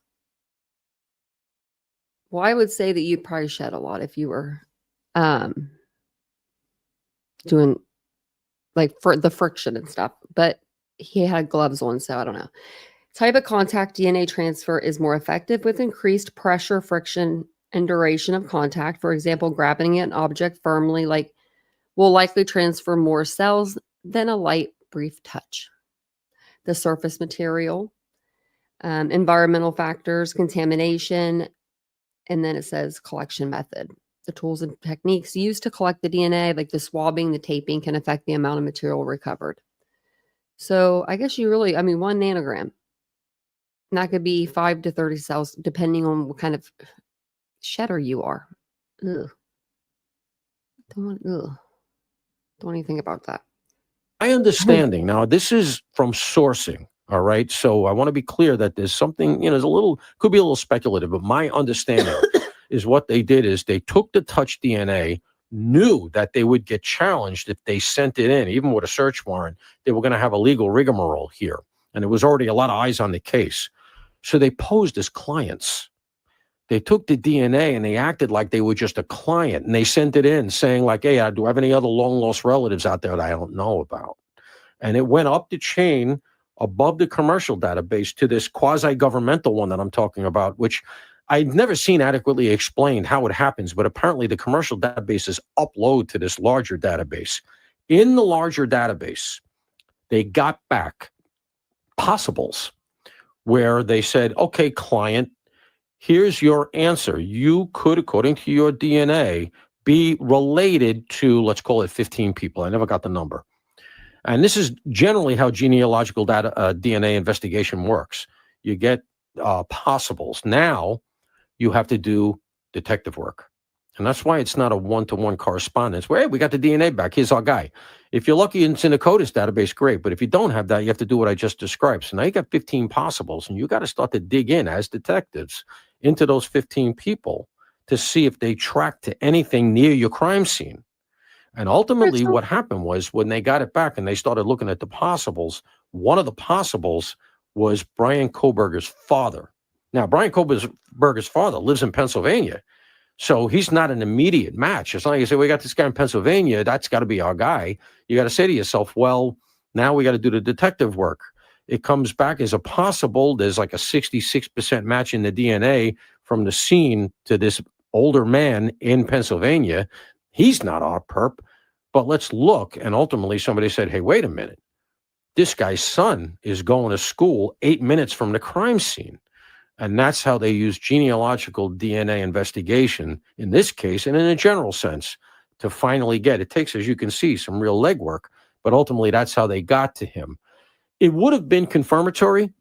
Well, I would say that you'd probably shed a lot if you were doing like for the friction and stuff, but he had gloves on, so I don't know. Type of contact DNA transfer is more effective with increased pressure, friction, and duration of contact. For example, grabbing an object firmly will likely transfer more cells than a light, brief touch. The surface material, environmental factors, contamination, and then it says collection method. The tools and techniques used to collect the DNA, like the swabbing, the taping, can affect the amount of material recovered. So I guess 1 nanogram. And that could be 5 to 30 cells, depending on what kind of shedder you are. Ugh. Don't even think about that. My understanding, now this is from sourcing, all right? So I want to be clear that there's something, could be a little speculative, but my understanding is what they did is they took the touch DNA, knew that they would get challenged if they sent it in, even with a search warrant. They were going to have a legal rigmarole here. And there was already a lot of eyes on the case. So they posed as clients. They took the DNA and they acted like they were just a client. And they sent it in saying like, hey, do I have any other long lost relatives out there that I don't know about? And it went up the chain above the commercial database to this quasi-governmental one that I'm talking about, which I'd never seen adequately explained how it happens, but apparently the commercial databases upload to this larger database. In the larger database, they got back possibles where they said, okay, client, here's your answer. You could, according to your DNA, be related to, let's call it 15 people. I never got the number. And this is generally how genealogical DNA investigation works. You get possibles. Now, you have to do detective work. And that's why it's not a one-to-one correspondence where, hey, we got the DNA back. Here's our guy. If you're lucky it's in a CODIS database, great. But if you don't have that, you have to do what I just described. So now you got 15 possibles, and you got to start to dig in as detectives into those 15 people to see if they track to anything near your crime scene. And ultimately what happened was when they got it back and they started looking at the possibles, one of the possibles was Brian Kohberger's father. Now, Brian Kohberger's father lives in Pennsylvania, so he's not an immediate match. It's not like you say, we got this guy in Pennsylvania, that's got to be our guy. You got to say to yourself, well, now we got to do the detective work. It comes back as a possible. There's like a 66% match in the DNA from the scene to this older man in Pennsylvania. He's not our perp, but let's look. And ultimately somebody said, hey, wait a minute. This guy's son is going to school 8 minutes from the crime scene. And that's how they use genealogical DNA investigation in this case, and in a general sense, to finally get. It takes, as you can see, some real legwork, but ultimately that's how they got to him. It would have been confirmatory,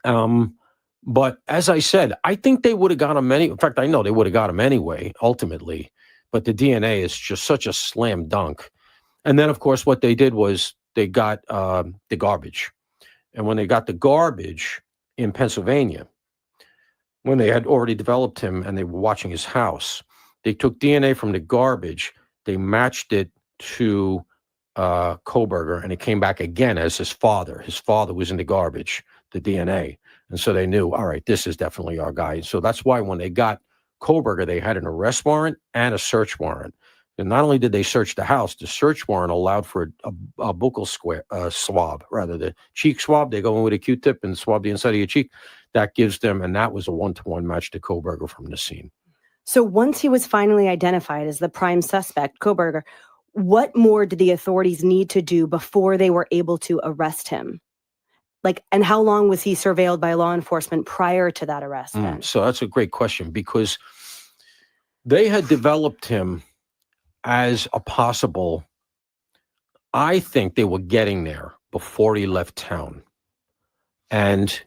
but as I said, I think they would have got him in fact, I know they would have got him anyway, ultimately, but the DNA is just such a slam dunk. And then, of course, what they did was they got the garbage. And when they got the garbage in Pennsylvania, when they had already developed him and they were watching his house, they took DNA from the garbage, they matched it to Kohberger, and it came back again as his father. His father was in the garbage, the DNA. And so they knew, all right, this is definitely our guy. So that's why when they got Kohberger, they had an arrest warrant and a search warrant. And not only did they search the house, the search warrant allowed for a buccal swab, rather the cheek swab. They go in with a Q-tip and swab the inside of your cheek. That gives them, and that was a 1-to-1 match to Koberger from the scene. So once he was finally identified as the prime suspect, Koberger, what more did the authorities need to do before they were able to arrest him? And how long was he surveilled by law enforcement prior to that arrest then? So that's a great question, because they had developed him as a possible, I think they were getting there before he left town. And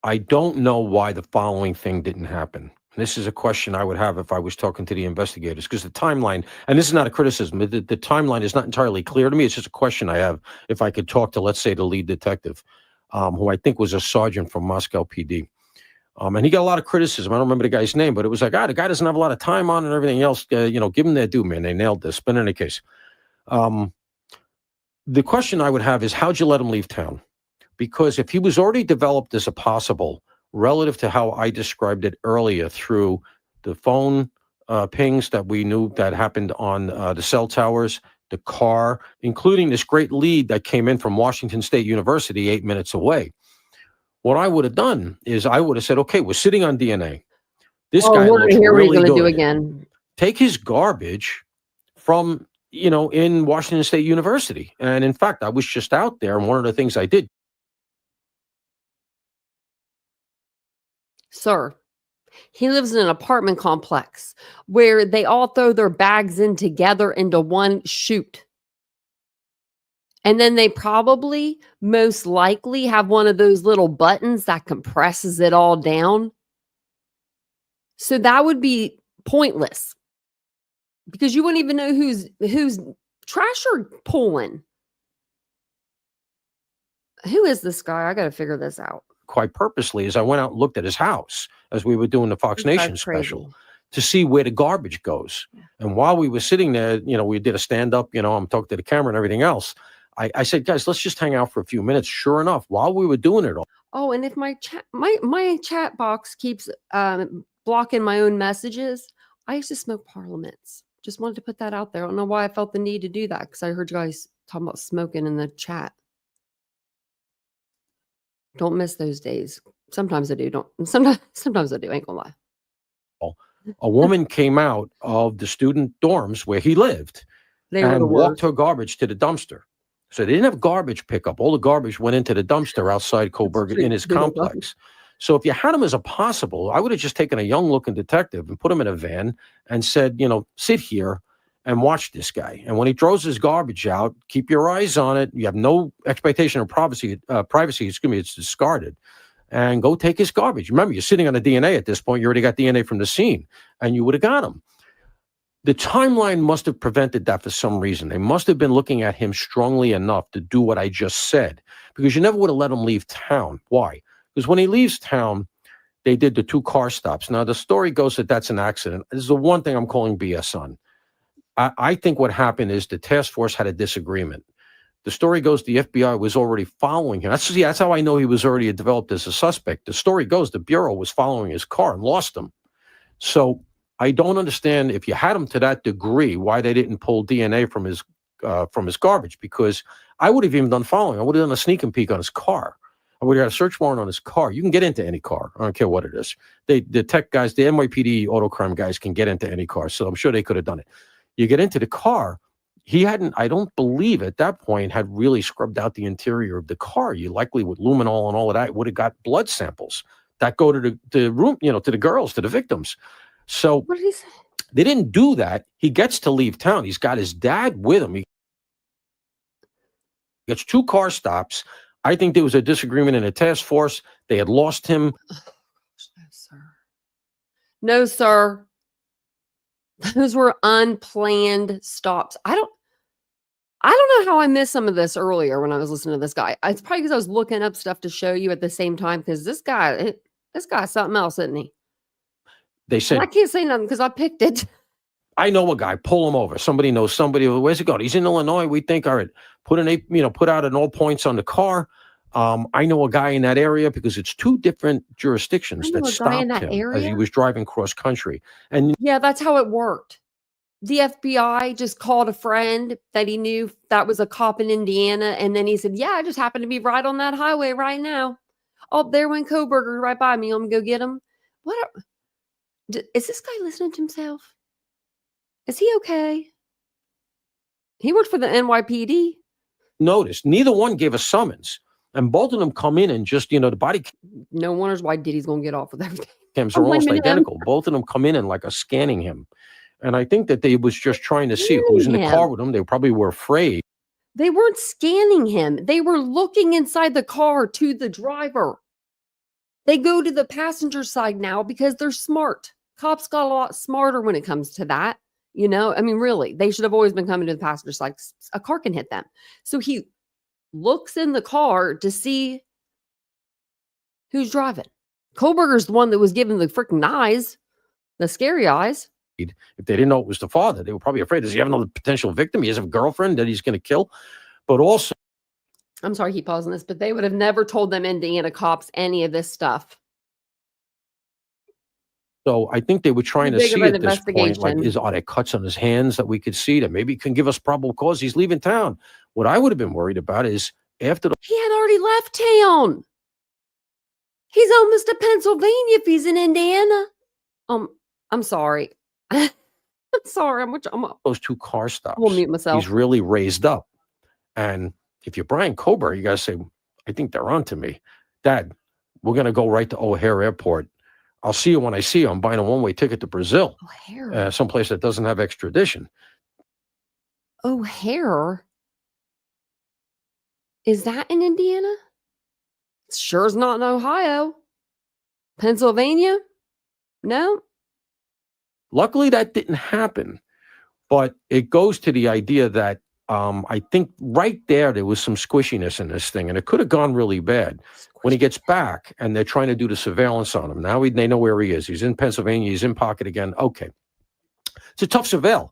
I don't know why the following thing didn't happen. This is a question I would have if I was talking to the investigators, because the timeline, and this is not a criticism, the timeline is not entirely clear to me. It's just a question I have if I could talk to, let's say, the lead detective, who I think was a sergeant from Moscow PD. And he got a lot of criticism. I don't remember the guy's name, but it was like, the guy doesn't have a lot of time on and everything else. Give them their due, man. They nailed this. But in any case, the question I would have is, how'd you let him leave town? Because if he was already developed as a possible, relative to how I described it earlier through the phone pings that we knew that happened on the cell towers, the car, including this great lead that came in from Washington State University 8 minutes away. What I would have done is I would have said, okay, we're sitting on DNA. This guy looks really good. Do again. Take his garbage from, in Washington State University. And in fact, I was just out there, and one of the things I did. Sir, he lives in an apartment complex where they all throw their bags in together into one chute. And then they probably, most likely, have one of those little buttons that compresses it all down. So that would be pointless, because you wouldn't even know who's trash you're pulling. Who is this guy? I got to figure this out. Quite purposely, as I went out and looked at his house as we were doing the Fox Nation special, to see where the garbage goes. Yeah. And while we were sitting there, we did a stand-up, I'm talking to the camera and everything else. I said, guys, let's just hang out for a few minutes. Sure enough, while we were doing it all. Oh, and if my chat box keeps blocking my own messages, I used to smoke Parliaments. Just wanted to put that out there. I don't know why I felt the need to do that, because I heard you guys talking about smoking in the chat. Don't miss those days. Sometimes I do. Sometimes I do. Ain't gonna lie. A woman came out of the student dorms where he lived and walked her garbage to the dumpster. So they didn't have garbage pickup. All the garbage went into the dumpster outside Koberger in his complex. So if you had him as a possible, I would have just taken a young-looking detective and put him in a van and said, sit here and watch this guy. And when he throws his garbage out, keep your eyes on it. You have no expectation of privacy. It's discarded. And go take his garbage. Remember, you're sitting on the DNA at this point. You already got DNA from the scene, and you would have got him. The timeline must have prevented that for some reason. They must have been looking at him strongly enough to do what I just said, because you never would have let him leave town. Why? Because when he leaves town, they did the 2 car stops. Now, the story goes that that's an accident. This is the one thing I'm calling BS on. I think what happened is the task force had a disagreement. The story goes the FBI was already following him. That's how I know he was already developed as a suspect. The story goes the Bureau was following his car and lost him. So I don't understand, if you had him to that degree, why they didn't pull DNA from his garbage, because I would have even done following. I would have done a sneak and peek on his car. I would have got a search warrant on his car. You can get into any car. I don't care what it is. The tech guys, the NYPD auto crime guys can get into any car. So I'm sure they could have done it. You get into the car. He hadn't, I don't believe at that point, had really scrubbed out the interior of the car. You likely with luminol and all of that would have got blood samples that go to the room, to the girls, to the victims. So what did he say? They didn't do that. He gets to leave town. He's got his dad with him. He gets 2 car stops. I think there was a disagreement in the task force. They had lost him. Oh, no, sir. No, sir. Those were unplanned stops. I don't know how I missed some of this earlier when I was listening to this guy. It's probably because I was looking up stuff to show you at the same time, because this guy's something else, isn't he? They said, and I can't say nothing because I picked it. I know a guy. Pull him over. Somebody knows somebody. Where's he going? He's in Illinois. We think, all right, put out an all points on the car. I know a guy in that area because it's 2 different jurisdictions that stopped him as he was driving cross country. And yeah, that's how it worked. the FBI just called a friend that he knew that was a cop in Indiana. And then he said, yeah, I just happened to be right on that highway right now. Oh, there went Koberger right by me. I'm going to go get him. Is this guy listening to himself? Is he okay? He worked for the NYPD. Notice neither one gave a summons, and both of them come in and just, the body No wonders why Diddy's going to get off with everything. cams are almost identical. Both of them come in and like are scanning him. And I think that they was just trying to see who's in the car with him. They probably were afraid. They weren't scanning him. They were looking inside the car to the driver. They go to the passenger side now because they're smart. Cops got a lot smarter when it comes to that. I mean, really, they should have always been coming to the passenger side. A car can hit them. So he looks in the car to see who's driving. Kohlberger's the one that was given the freaking eyes, the scary eyes. If they didn't know it was the father, they were probably afraid. Does he have another potential victim? He has a girlfriend that he's going to kill. But also, I'm sorry, keep pausing this, but they would have never told them Indiana cops any of this stuff. So I think they were trying to see at this point, like, are there cuts on his hands that we could see that maybe can give us probable cause he's leaving town? What I would have been worried about is after he had already left town. He's almost to Pennsylvania if he's in Indiana. I'm sorry. I'm sorry. Those two car stops. We'll mute myself. He's really raised up. And if you're Brian Kober, you got to say, I think they're on to me. Dad, we're going to go right to O'Hare Airport. I'll see you when I see you. I'm buying a one-way ticket to Brazil. O'Hare. Someplace that doesn't have extradition. O'Hare? Is that in Indiana? It sure is not in Ohio. Pennsylvania? No. Luckily, that didn't happen. But it goes to the idea that I think right there was some squishiness in this thing, and it could have gone really bad. When he gets back and they're trying to do the surveillance on him. Now they know where he is. He's in Pennsylvania. He's in pocket again. Okay. It's a tough surveil.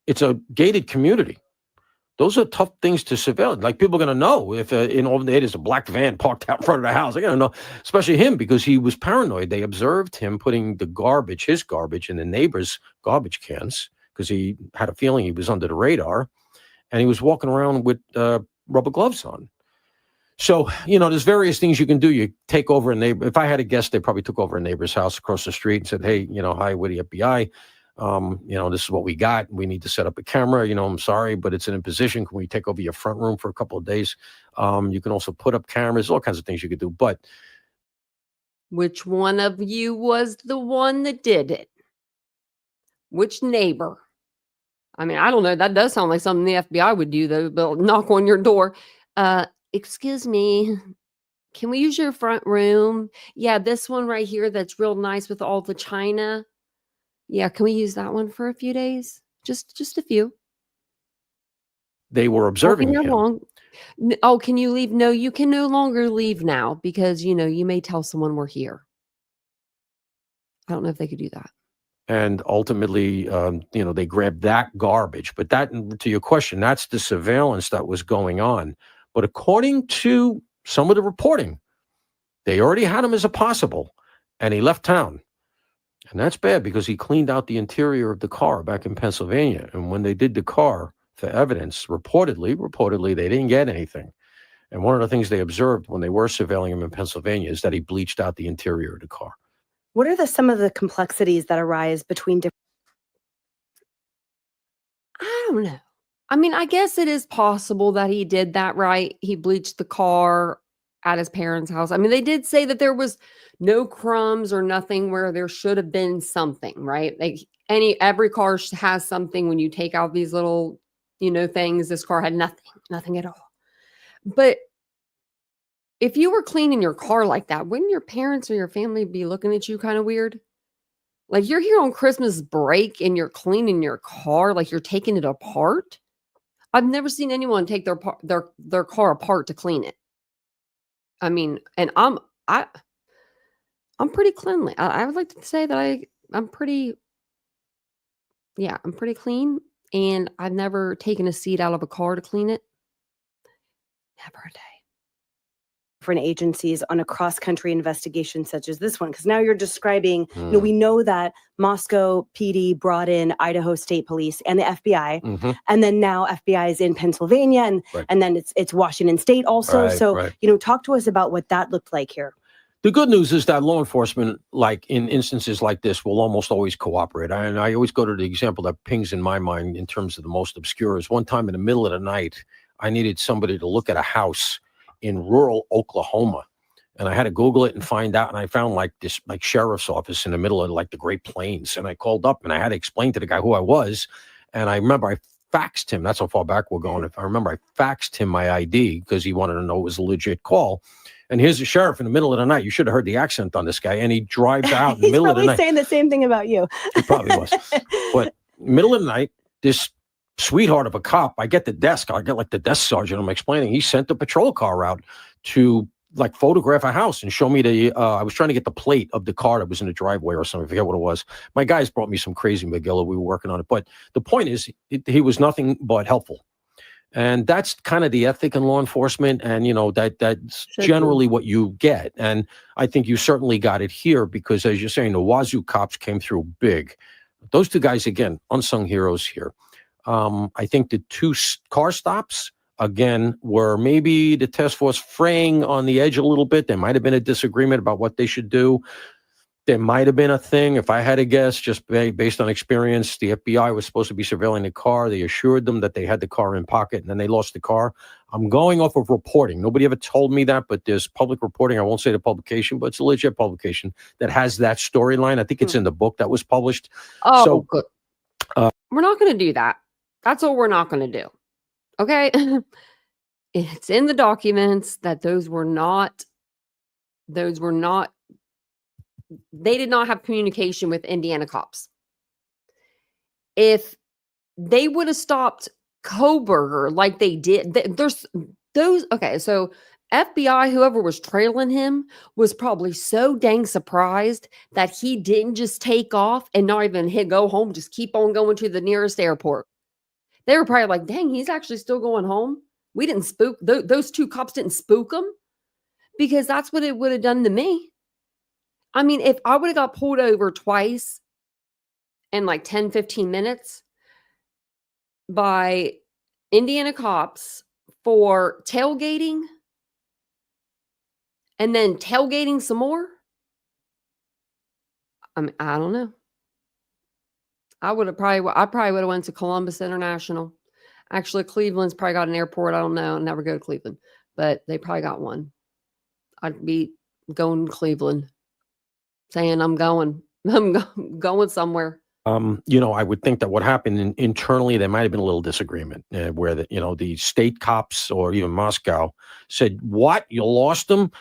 It's a gated community. Those are tough things to surveil. Like, people are going to know if in over there there's a black van parked out in front of the house. They're going to know, especially him, because he was paranoid. They observed him putting his garbage in the neighbor's garbage cans because he had a feeling he was under the radar. And he was walking around with rubber gloves on. So, there's various things you can do. You take over a neighbor. If I had a guess, they probably took over a neighbor's house across the street and said, hey, hi, we're the FBI. This is what we got. We need to set up a camera. I'm sorry, but it's in a position. Can we take over your front room for a couple of days? You can also put up cameras, all kinds of things you could do. But which one of you was the one that did it? Which neighbor? I mean, I don't know. That does sound like something the FBI would do, though. They'll knock on your door. Excuse me. Can we use your front room? Yeah, this one right here that's real nice with all the china. Yeah, can we use that one for a few days? Just a few. They were observing him. Oh, can you leave? No, you can no longer leave now because, you may tell someone we're here. I don't know if they could do that. And ultimately, they grabbed that garbage. But that, to your question, that's the surveillance that was going on. But according to some of the reporting, they already had him as a possible, and he left town. And that's bad because he cleaned out the interior of the car back in Pennsylvania. And when they did the car for evidence, reportedly, they didn't get anything. And one of the things they observed when they were surveilling him in Pennsylvania is that he bleached out the interior of the car. What are some of the complexities that arise between different? I don't know. I mean, I guess it is possible that he did that, right? He bleached the car at his parents' house. I mean, they did say that there was no crumbs or nothing where there should have been something, right? Like every car has something when you take out these little, things. This car had nothing at all. But if you were cleaning your car like that, wouldn't your parents or your family be looking at you kind of weird? Like, you're here on Christmas break and you're cleaning your car, like you're taking it apart. I've never seen anyone take their car apart to clean it. I mean, and I'm pretty cleanly. I would like to say that I'm pretty clean, and I've never taken a seat out of a car to clean it. Never a day. different agencies on a cross-country investigation such as this one? Because now you're describing, we know that Moscow PD brought in Idaho State Police and the FBI, and then now FBI is in Pennsylvania, and then it's Washington State also. Talk to us about what that looked like here. The good news is that law enforcement, like in instances like this, will almost always cooperate. And I always go to the example that pings in my mind in terms of the most obscure is one time in the middle of the night, I needed somebody to look at a house in rural Oklahoma. And I had to Google it and find out. And I found this sheriff's office in the middle of the Great Plains. And I called up and I had to explain to the guy who I was. And I remember I faxed him. That's how far back we're going. If I remember, I faxed him my ID because he wanted to know it was a legit call. And here's the sheriff in the middle of the night. You should have heard the accent on this guy. And he drives out in the middle of the night. He's probably saying the same thing about you. He probably was. But middle of the night, this sweetheart of a cop, I get the desk. I get the desk sergeant. I'm explaining. He sent the patrol car out to photograph a house and show me I was trying to get the plate of the car that was in the driveway or something. I forget what it was. My guys brought me some crazy McGilla. We were working on it. But the point is, he was nothing but helpful. And that's kind of the ethic in law enforcement. And, that's generally what you get. And I think you certainly got it here because, as you're saying, the Wazoo cops came through big. Those two guys, again, unsung heroes here. I think the two car stops, again, were maybe the task force fraying on the edge a little bit. There might have been a disagreement about what they should do. There might have been a thing, if I had to guess, just based on experience. The FBI was supposed to be surveilling the car. They assured them that they had the car in pocket, and then they lost the car. I'm going off of reporting. Nobody ever told me that, but there's public reporting. I won't say the publication, but it's a legit publication that has that storyline. I think it's in the book that was published. Oh, good. We're not going to do that. That's what we're not going to do. Okay? It's in the documents that those were not, they did not have communication with Indiana cops. If they would have stopped Koberger like they did, there's those, okay, so FBI, whoever was trailing him, was probably so dang surprised that he didn't just take off and not even go home, just keep on going to the nearest airport. They were probably like, dang, he's actually still going home. We didn't spook, those two cops didn't spook him, because that's what it would have done to me. I mean, if I would have got pulled over twice in 10, 15 minutes by Indiana cops for tailgating and then tailgating some more, I mean, I don't know. I probably would have went to Columbus International. Actually, Cleveland's probably got an airport. I don't know. I never go to Cleveland, but they probably got one. I'd be going to Cleveland, saying I'm going somewhere. I would think that what happened internally, there might have been a little disagreement where the state cops or even Moscow said, "What? You lost them?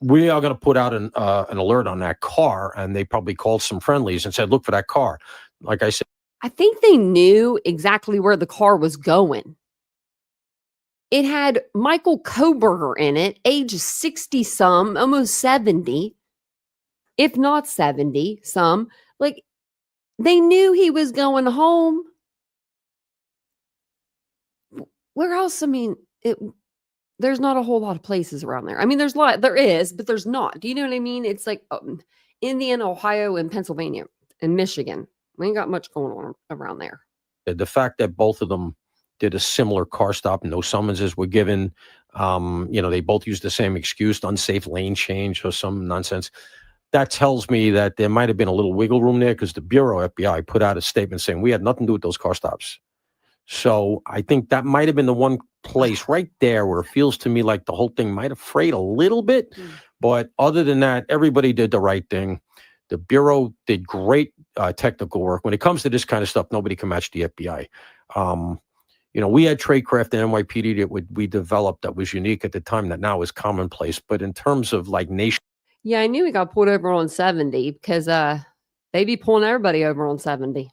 We are going to put out an alert on that car," and they probably called some friendlies and said, "Look for that car." Like I said, I think they knew exactly where the car was going. It had Michael Koberger in it, age 60-some, almost 70, if not 70, some. They knew he was going home. Where else? I mean, there's not a whole lot of places around there. I mean, there is, but there's not. Do you know what I mean? It's Indiana, Ohio, and Pennsylvania, and Michigan. We ain't got much going on around there. The fact that both of them did a similar car stop, no summonses were given. They both used the same excuse, unsafe lane change or some nonsense. That tells me that there might have been a little wiggle room there, because the Bureau FBI put out a statement saying we had nothing to do with those car stops. So I think that might have been the one place right there where it feels to me like the whole thing might have frayed a little bit. But other than that, everybody did the right thing. The Bureau did great technical work. When it comes to this kind of stuff, nobody can match the FBI. We had tradecraft and NYPD that we developed that was unique at the time that now is commonplace. But in terms of nation. Yeah, I knew he got pulled over on 70 because they be pulling everybody over on 70.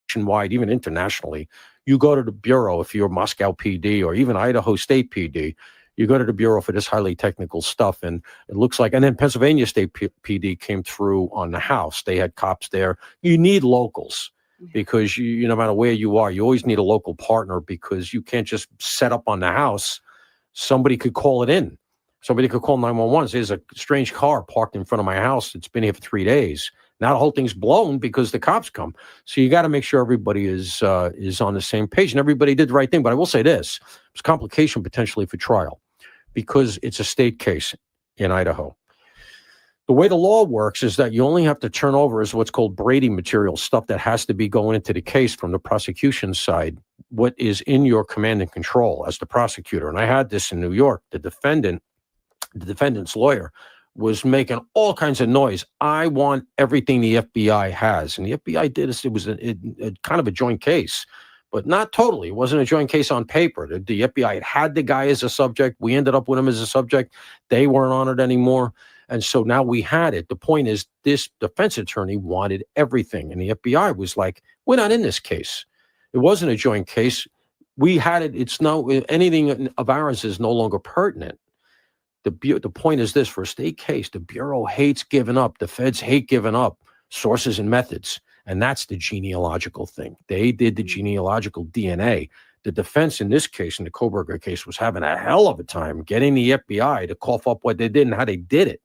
Nationwide, even internationally, you go to the Bureau if you're Moscow PD or even Idaho State PD. You go to the Bureau for this highly technical stuff, and it looks like, and then Pennsylvania State PD came through on the house. They had cops there. You need locals because you no matter where you are, you always need a local partner, because you can't just set up on the house. Somebody could call it in. Somebody could call 911 and say, there's a strange car parked in front of my house. It's been here for 3 days. Now the whole thing's blown because the cops come. So you got to make sure everybody is on the same page, and everybody did the right thing. But I will say this, there's complication potentially for trial because it's a state case in Idaho. The way the law works is that you only have to turn over as what's called Brady material, stuff that has to be going into the case from the prosecution side, what is in your command and control as the prosecutor. And I had this in New York. The defendant's lawyer was making all kinds of noise. I want everything the FBI has. And the FBI did this. It was a kind of a joint case, but not totally. It wasn't a joint case on paper. The FBI had the guy as a subject. We ended up with him as a subject. They weren't on it anymore. And so now we had it. The point is, this defense attorney wanted everything. And the FBI was like, we're not in this case. It wasn't a joint case. We had it. It's no, anything of ours is no longer pertinent. The point is this, for a state case, the Bureau hates giving up. The feds hate giving up sources and methods. And that's the genealogical thing. They did the genealogical DNA. The defense in this case, in the Koberger case, was having a hell of a time getting the FBI to cough up what they did and how they did it.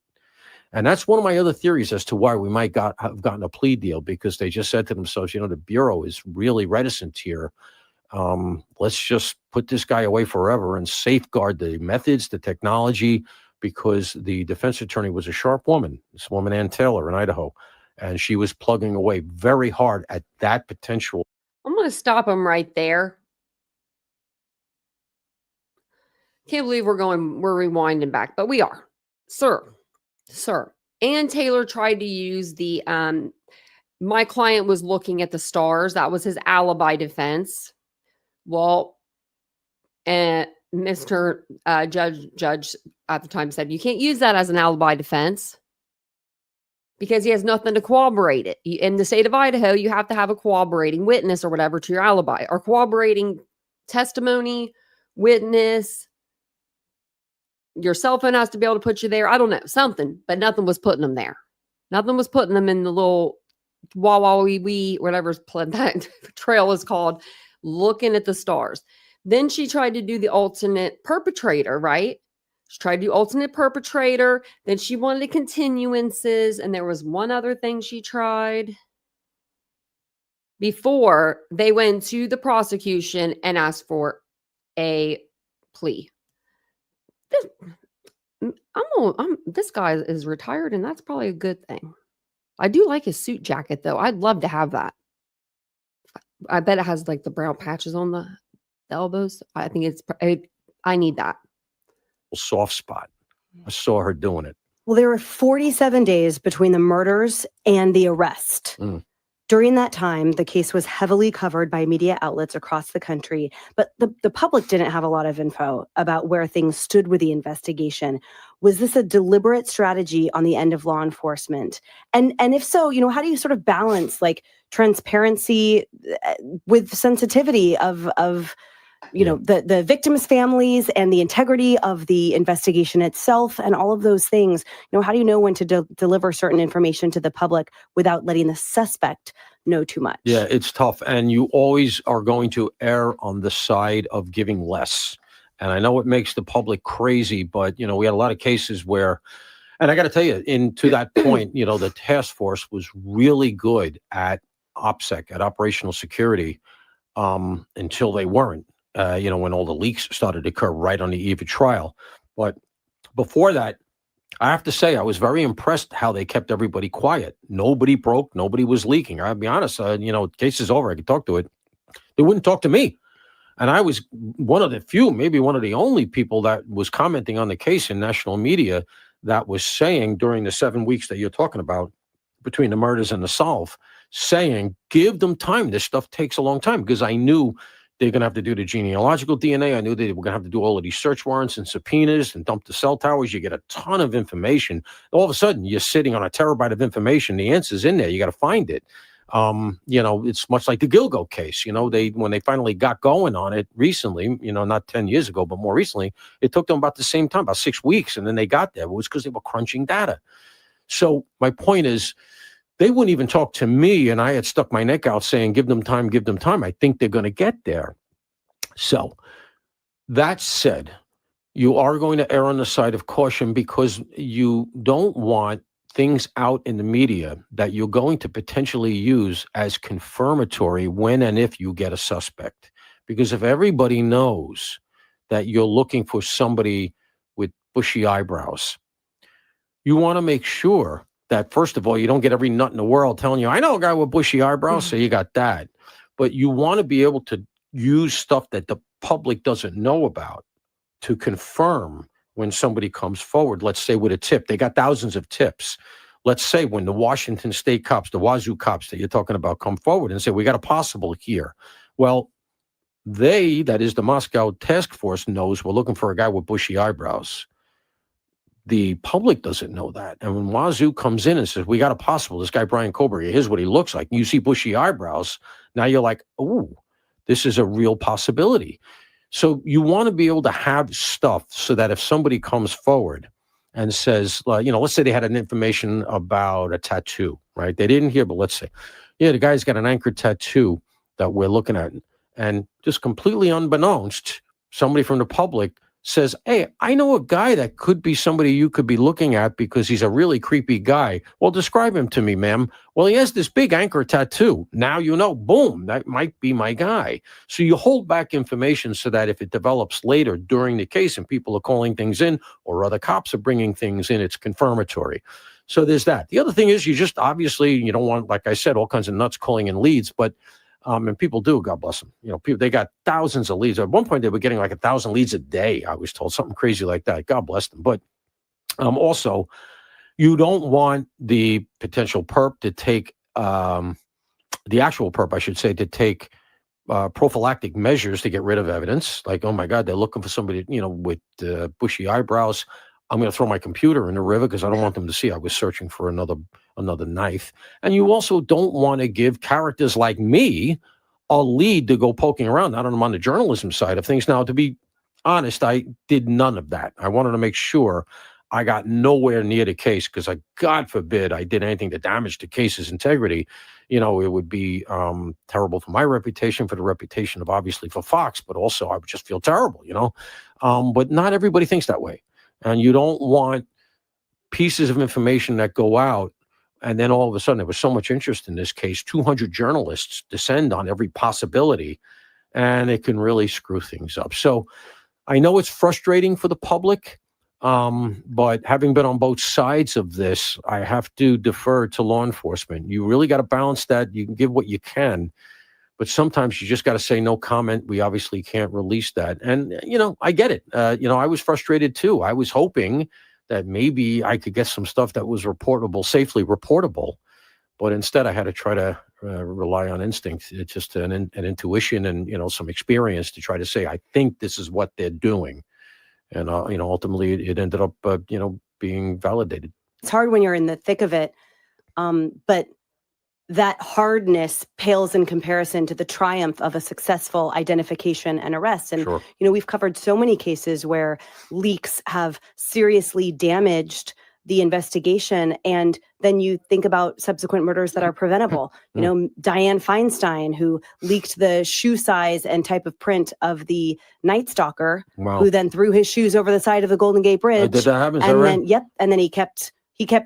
And that's one of my other theories as to why we might have gotten a plea deal, because they just said to themselves, the Bureau is really reticent here. Let's just put this guy away forever and safeguard the methods, the technology, because the defense attorney was a sharp woman, this woman, Ann Taylor in Idaho, and she was plugging away very hard at that potential. I'm going to stop him right there. Can't believe we're rewinding back, but we are. Sir. Ann Taylor tried to use the, my client was looking at the stars. That was his alibi defense. Well, and Mr. Judge at the time said, you can't use that as an alibi defense because he has nothing to corroborate it. In the state of Idaho, you have to have a corroborating witness or whatever to your alibi, or corroborating testimony, witness. Your cell phone has to be able to put you there. I don't know, something, but nothing was putting them there. Nothing was putting them in the little wee, whatever that trail is called, looking at the stars. Then she tried to do the alternate perpetrator, right? She tried to do alternate perpetrator. Then she wanted continuances. And there was one other thing she tried before they went to the prosecution and asked for a plea. This guy is retired, and that's probably a good thing. I do like his suit jacket, though. I'd love to have that. I bet it has like the brown patches on the elbows. I think I need that. Soft spot. I saw her doing it. Well, there were 47 days between the murders and the arrest. During that time, the case was heavily covered by media outlets across the country, but the public didn't have a lot of info about where things stood with the investigation. Was this a deliberate strategy on the end of law enforcement? And if so, how do you sort of balance like transparency with sensitivity of the victims' families and the integrity of the investigation itself and all of those things? How do you know when to deliver certain information to the public without letting the suspect know too much? Yeah, it's tough. And you always are going to err on the side of giving less. And I know it makes the public crazy, but, we had a lot of cases where, and I got to tell you, to that point, the task force was really good at OPSEC, at operational security, until they weren't. When all the leaks started to occur right on the eve of trial. But before that, I have to say, I was very impressed how they kept everybody quiet. Nobody broke. Nobody was leaking. I'll be honest, case is over. I could talk to it. They wouldn't talk to me. And I was one of the few, maybe one of the only people that was commenting on the case in national media that was saying during the 7 weeks that you're talking about between the murders and the solve, saying, give them time. This stuff takes a long time, because I knew they're going to have to do the genealogical DNA. I knew they were going to have to do all of these search warrants and subpoenas and dump the cell towers. You get a ton of information. All of a sudden, you're sitting on a terabyte of information. The answer's in there. You got to find it. It's much like the Gilgo case. When they finally got going on it recently, not 10 years ago, but more recently, it took them about the same time, about 6 weeks. And then they got there. It was because they were crunching data. So my point is, they wouldn't even talk to me, and I had stuck my neck out saying, give them time, give them time. I think they're going to get there. So that said, you are going to err on the side of caution because you don't want things out in the media that you're going to potentially use as confirmatory when and if you get a suspect. Because if everybody knows that you're looking for somebody with bushy eyebrows, you want to make sure that, first of all, you don't get every nut in the world telling you, I know a guy with bushy eyebrows, so you got that. But you want to be able to use stuff that the public doesn't know about to confirm when somebody comes forward, let's say with a tip. They got thousands of tips. Let's say when the Washington State cops, the Wazoo cops that you're talking about, come forward and say, we got a possible here. Well, that is the Moscow task force, knows we're looking for a guy with bushy eyebrows. The public doesn't know that. And when Wazoo comes in and says, we got a possible, this guy, Brian Kober, here's what he looks like. You see bushy eyebrows. Now you're like, ooh, this is a real possibility. So you want to be able to have stuff so that if somebody comes forward and says, let's say they had an information about a tattoo, right? They didn't hear, but let's say, the guy's got an anchor tattoo that we're looking at. And just completely unbeknownst, somebody from the public says, hey, I know a guy that could be somebody you could be looking at because he's a really creepy guy. Well, describe him to me, ma'am. Well, he has this big anchor tattoo. Now you know, boom, that might be my guy. So you hold back information so that if it develops later during the case and people are calling things in or other cops are bringing things in, it's confirmatory. So there's that. The other thing is you just obviously, you don't want, like I said, all kinds of nuts calling in leads, but and people do, God bless them. People, they got thousands of leads. At one point, they were getting like 1,000 leads a day. I was told something crazy like that. God bless them. But also, you don't want the potential perp to take the actual perp, I should say, to take prophylactic measures to get rid of evidence. Like, oh my God, they're looking for somebody, with bushy eyebrows. I'm going to throw my computer in the river because I don't want them to see I was searching for another knife. And you also don't want to give characters like me a lead to go poking around. I don't know, on the journalism side of things. Now, to be honest, I did none of that. I wanted to make sure I got nowhere near the case because God forbid I did anything to damage the case's integrity. It would be terrible for my reputation, for the reputation of obviously for Fox, but also I would just feel terrible, but not everybody thinks that way. And you don't want pieces of information that go out, and then all of a sudden there was so much interest in this case, 200 journalists descend on every possibility, and it can really screw things up. So I know it's frustrating for the public, but having been on both sides of this, I have to defer to law enforcement. You really got to balance that. You can give what you can, but sometimes you just got to say no comment. We obviously can't release that. And, I get it. I was frustrated too. I was hoping that maybe I could get some stuff that was reportable, safely reportable. But instead I had to try to rely on instinct. It's just an intuition and, some experience to try to say, I think this is what they're doing. And, ultimately it ended up, being validated. It's hard when you're in the thick of it. But that hardness pales in comparison to the triumph of a successful identification and arrest. And, Sure. We've covered so many cases where leaks have seriously damaged the investigation. And then you think about subsequent murders that are preventable. Dianne Feinstein, who leaked the shoe size and type of print of the Night Stalker, Wow. who then threw his shoes over the side of the Golden Gate Bridge. Did that happen? Is that And right? then, yep. And then he kept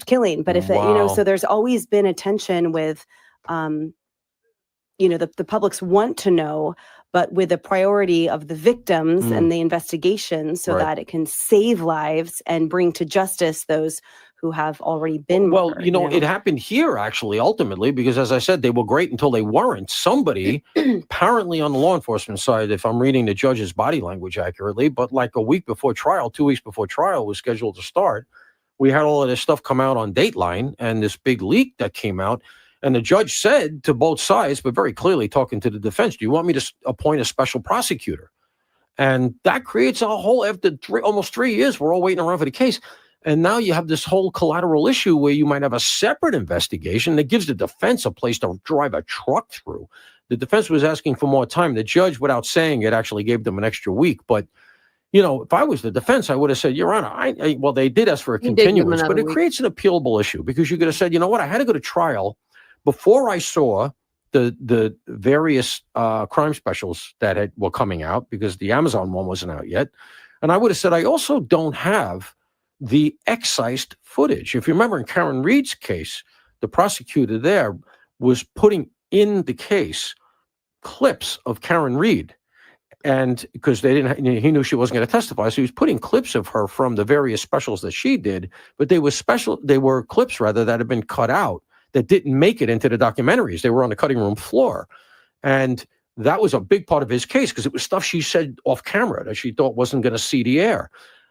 killing. But if Wow. so there's always been a tension with, the publics want to know, but with a priority of the victims and the investigation so Right. that it can save lives and bring to justice those who have already been murdered. It happened here actually, ultimately, because as I said, they were great until they weren't. Somebody apparently on the law enforcement side, if I'm reading the judge's body language accurately, but like a week before trial, 2 weeks before trial was scheduled to start, we had all of this stuff come out on Dateline and this big leak that came out. And the judge said to both sides, but very clearly talking to the defense, do you want me to appoint a special prosecutor? And that creates a whole, after almost 3 years, we're all waiting around for the case. And now you have this whole collateral issue where you might have a separate investigation that gives the defense a place to drive a truck through. The defense was asking for more time. The judge, without saying it, actually gave them an extra week. But, if I was the defense, I would have said, Your Honor, well, they did ask for a continuance, but it creates an appealable issue because you could have said, you know what, I had to go to trial before I saw the various crime specials that were coming out because the Amazon one wasn't out yet. And I would have said, I also don't have the excised footage. If you remember in Karen Reed's case, the prosecutor there was putting in the case clips of Karen Reed. And because he knew she wasn't going to testify, so he was putting clips of her from the various specials that she did, but they were clips rather that had been cut out that didn't make it into the documentaries. They were on the cutting room floor. And that was a big part of his case because it was stuff she said off camera that she thought wasn't going to see the air.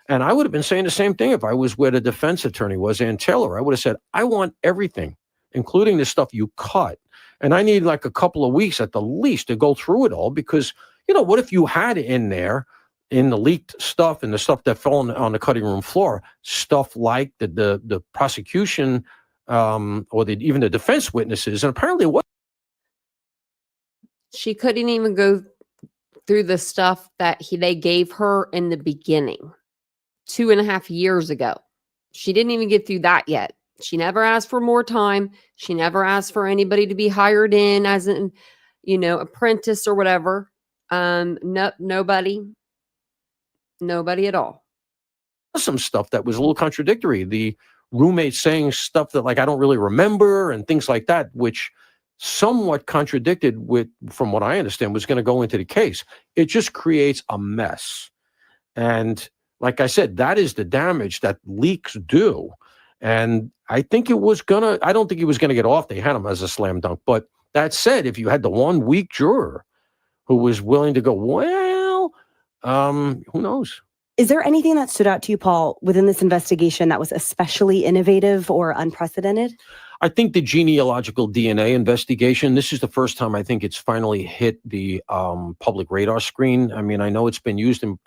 And I would have been saying the same thing if I was where the defense attorney was, Ann Taylor. I would have said, I want everything, including the stuff you cut. And I need like a couple of weeks at the least to go through it all because, what if you had in there, in the leaked stuff and the stuff that fell on the cutting room floor, stuff like the prosecution or even the defense witnesses, and apparently what? She couldn't even go through the stuff that they gave her in the beginning 2.5 years ago. She didn't even get through that yet. She never asked for more time. She never asked for anybody to be hired in as an, apprentice or whatever. Nobody at all. Some stuff that was a little contradictory. The roommate saying stuff that I don't really remember and things like that, which somewhat contradicted from what I understand, was going to go into the case. It just creates a mess. And like I said, that is the damage that leaks do. And I don't think he was going to get off. They had him as a slam dunk. But that said, if you had the one weak juror who was willing to go, who knows? Is there anything that stood out to you, Paul, within this investigation that was especially innovative or unprecedented? I think the genealogical DNA investigation, this is the first time I think it's finally hit the public radar screen. I mean, I know it's been used in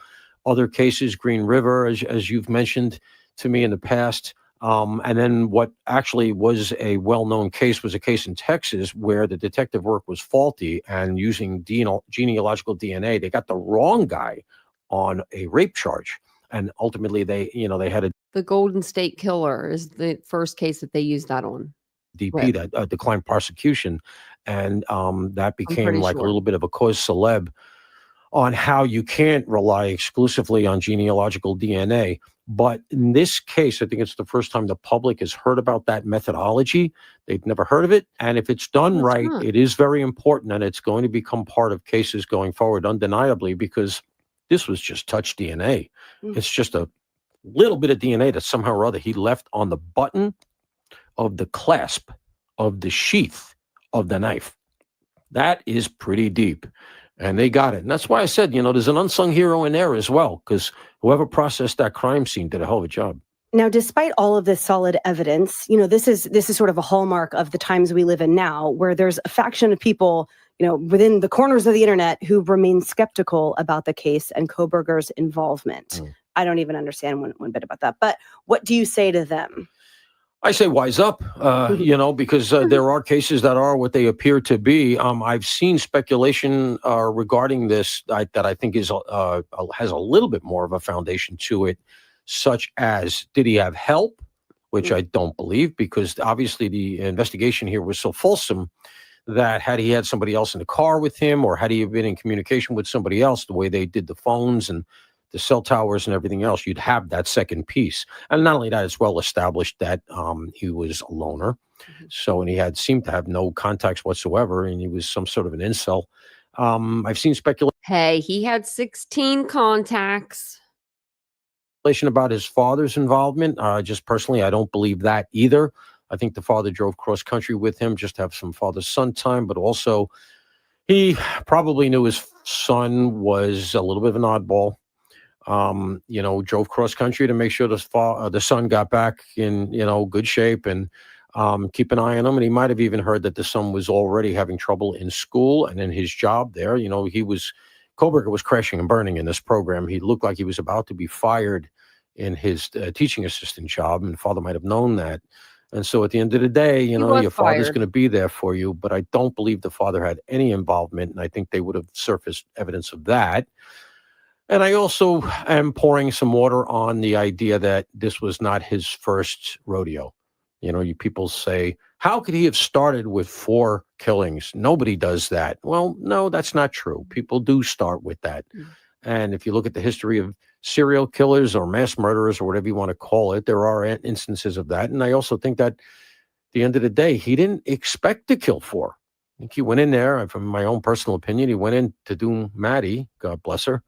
other cases, Green River, as you've mentioned to me in the past. And then what actually was a well-known case was a case in Texas where the detective work was faulty, and using genealogical DNA, they got the wrong guy on a rape charge. And ultimately they had the Golden State Killer is the first case that they used that on. DP that declined prosecution. And that became a little bit of a cause celeb on how you can't rely exclusively on genealogical DNA. But in this case, I think it's the first time the public has heard about that methodology. They've never heard of it. And if it's done right, it is very important, and it's going to become part of cases going forward, undeniably, because this was just touch DNA. It's just a little bit of DNA that somehow or other he left on the button of the clasp of the sheath of the knife. That is pretty deep. And they got it. And that's why I said, there's an unsung hero in there as well, because whoever processed that crime scene did a hell of a job. Now, despite all of this solid evidence, this is sort of a hallmark of the times we live in now, where there's a faction of people, within the corners of the internet who remain skeptical about the case and Kohberger's involvement. I don't even understand one bit about that. But what do you say to them? I say wise up, because there are cases that are what they appear to be. I've seen speculation regarding this that I think has a little bit more of a foundation to it, such as, did he have help? Which I don't believe, because obviously the investigation here was so fulsome that had he had somebody else in the car with him, or had he been in communication with somebody else, the way they did the phones and the cell towers and everything else, you'd have that second piece. And not only that, it's well established that he was a loner. So, and he seemed to have no contacts whatsoever, and he was some sort of an incel. I've seen speculation. Hey, he had 16 contacts. About his father's involvement. Just personally, I don't believe that either. I think the father drove cross country with him just to have some father-son time, but also he probably knew his son was a little bit of an oddball. Drove cross country to make sure the son got back in, good shape, and keep an eye on him. And he might have even heard that the son was already having trouble in school and in his job there. Kohberger was crashing and burning in this program. He looked like he was about to be fired in his teaching assistant job, and the father might have known that. And so at the end of the day, your father's going to be there for you, but I don't believe the father had any involvement, and I think they would have surfaced evidence of that. And I also am pouring some water on the idea that this was not his first rodeo. You people say, how could he have started with 4 killings? Nobody does that. Well, no, that's not true. People do start with that. And if you look at the history of serial killers or mass murderers or whatever you want to call it. There are instances of that. And I also think that at the end of the day, he didn't expect to kill 4. I think he went in there, from my own personal opinion, he went in to do Maddie, God bless her.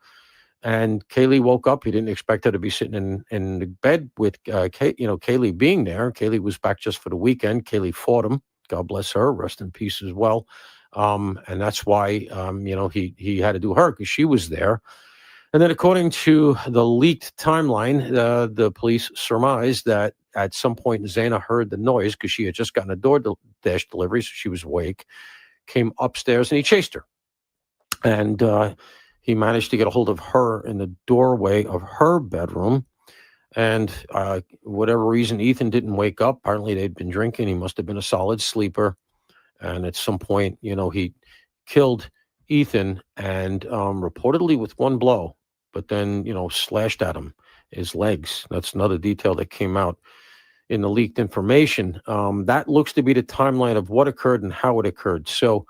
And Kaylee woke up. He didn't expect her to be sitting in the bed with Kaylee being there. Kaylee was back just for the weekend. Kaylee fought him. God bless her. Rest in peace as well. And that's why, he had to do her because she was there. And then according to the leaked timeline, the police surmised that at some point Xana heard the noise because she had just gotten a DoorDash delivery, so she was awake, came upstairs and he chased her. And he managed to get a hold of her in the doorway of her bedroom. And whatever reason, Ethan didn't wake up. Apparently they'd been drinking. He must have been a solid sleeper. And at some point, he killed Ethan and reportedly with one blow, but then, slashed at him, his legs. That's another detail that came out in the leaked information. That looks to be the timeline of what occurred and how it occurred. So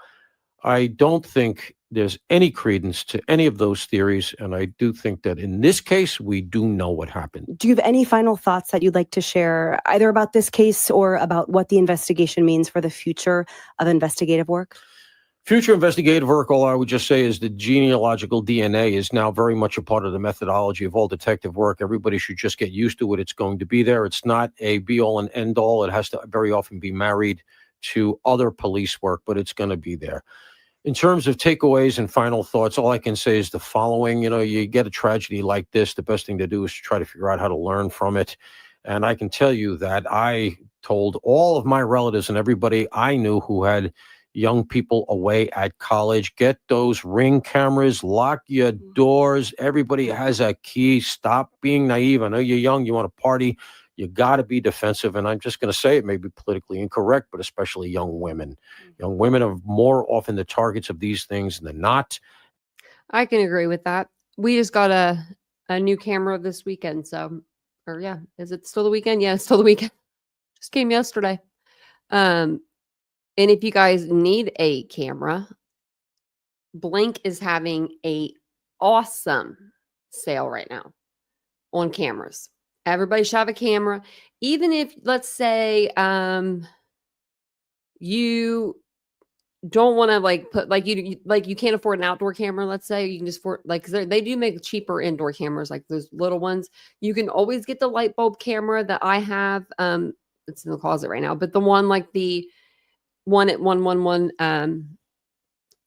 I don't think there's any credence to any of those theories. And I do think that in this case, we do know what happened. Do you have any final thoughts that you'd like to share, either about this case or about what the investigation means for the future of investigative work? Future investigative work, all I would just say is the genealogical DNA is now very much a part of the methodology of all detective work. Everybody should just get used to it. It's going to be there. It's not a be-all and end-all. It has to very often be married to other police work, but it's going to be there. In terms of takeaways and final thoughts, all I can say is the following. You get a tragedy like this, the best thing to do is to try to figure out how to learn from it. And I can tell you that I told all of my relatives and everybody I knew who had young people away at college, get those Ring cameras, lock your doors. Everybody has a key. Stop being naive. I know you're young, you want to party. You got to be defensive. And I'm just going to say it may be politically incorrect, but especially young women. Young women are more often the targets of these things than not. I can agree with that. We just got a new camera this weekend. Is it still the weekend? Yeah, it's still the weekend. Just came yesterday. And if you guys need a camera, Blink is having a awesome sale right now on cameras. Everybody should have a camera. Even if, let's say, you don't want to you can't afford an outdoor camera. Let's say you can just afford, cause they do make cheaper indoor cameras, like those little ones. You can always get the light bulb camera that I have. It's in the closet right now, but the one like the one at 111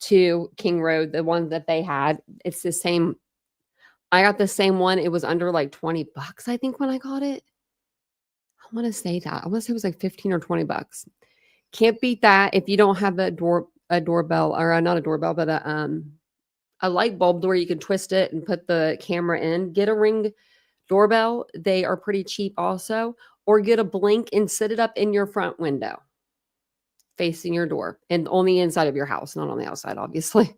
2 King Road, the one that they had, it's the same. I got the same one. It was under like $20, I think, when I got it. I want to say that. I want to say it was like 15 or $20. Can't beat that if you don't have a doorbell, or not a doorbell, but a light bulb where you can twist it and put the camera in. Get a Ring doorbell. They are pretty cheap also. Or get a Blink and set it up in your front window, facing your door, and on the inside of your house, not on the outside, obviously.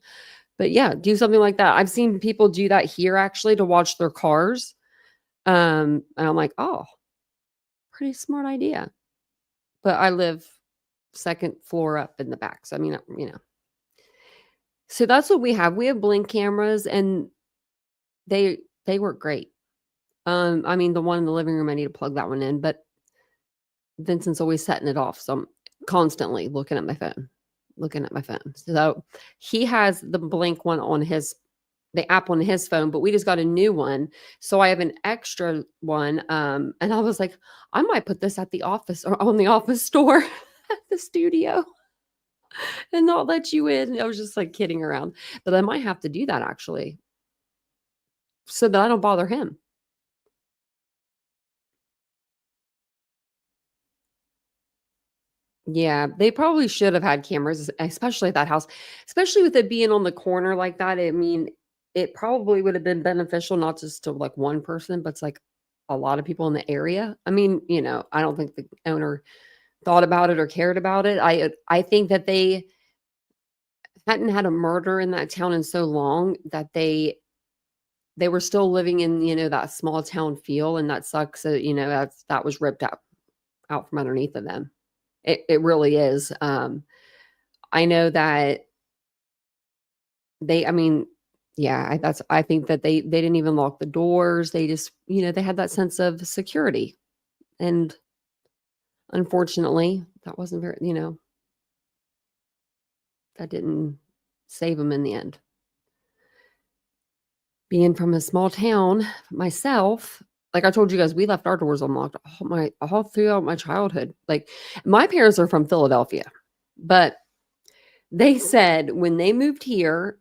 But yeah, do something like that. I've seen people do that here actually to watch their cars. And I'm like, oh, pretty smart idea. But I live second floor up in the back. So, So that's what we have. We have Blink cameras and they work great. The one in the living room, I need to plug that one in, but Vincent's always setting it off. So I'm constantly looking at my phone. So he has the Blink one on the app on his phone, but we just got a new one. So I have an extra one. And I was like, I might put this at the office or on the office store at the studio and not let you in. I was just like kidding around, but I might have to do that actually so that I don't bother him. Yeah, they probably should have had cameras, especially at that house, especially with it being on the corner like that. It probably would have been beneficial, not just to like one person, but it's like a lot of people in the area. I don't think the owner thought about it or cared about it. I think that they hadn't had a murder in that town in so long that they were still living in, that small town feel, and that sucks. That was ripped out from underneath of them. It really is. I know that Yeah, I think that they didn't even lock the doors. They just, they had that sense of security. And unfortunately, that wasn't very, that didn't save them in the end. Being from a small town myself, like I told you guys, we left our doors unlocked all throughout my childhood. Like my parents are from Philadelphia, but they said when they moved here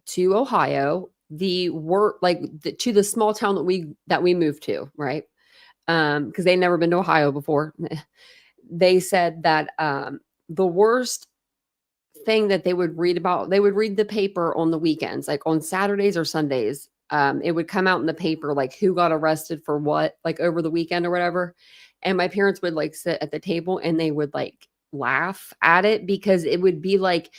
to Ohio, to the small town that we moved to, right? Because they'd never been to Ohio before. They said that the worst thing that they would read about, they would read the paper on the weekends, like on Saturdays or Sundays. It would come out in the paper, like who got arrested for what, like over the weekend or whatever. And my parents would like sit at the table and they would like laugh at it because it would be like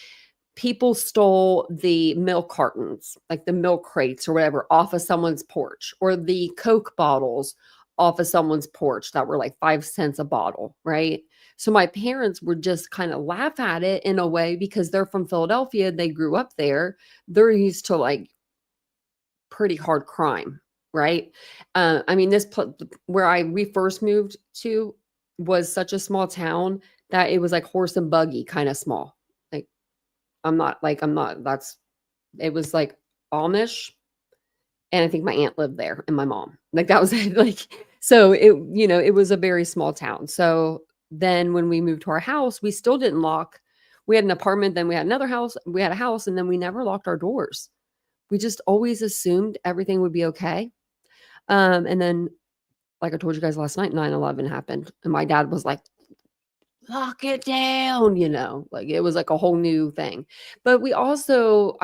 people stole the milk cartons, like the milk crates or whatever, off of someone's porch, or the Coke bottles off of someone's porch that were like 5 cents a bottle, right? So my parents would just kind of laugh at it in a way because they're from Philadelphia. They grew up there. They're used to like pretty hard crime, right? I mean, where we first moved to was such a small town that it was like horse and buggy kind of small. Like it was like Amish. And I think my aunt lived there and my mom. Like that was it. Like, so it was a very small town. So then when we moved to our house, we still didn't lock. We had an apartment, then we had another house. We had a house, and then we never locked our doors. We just always assumed everything would be okay. And then, like I told you guys last night, 9/11 happened. And my dad was like, lock it down, like it was like a whole new thing. But I also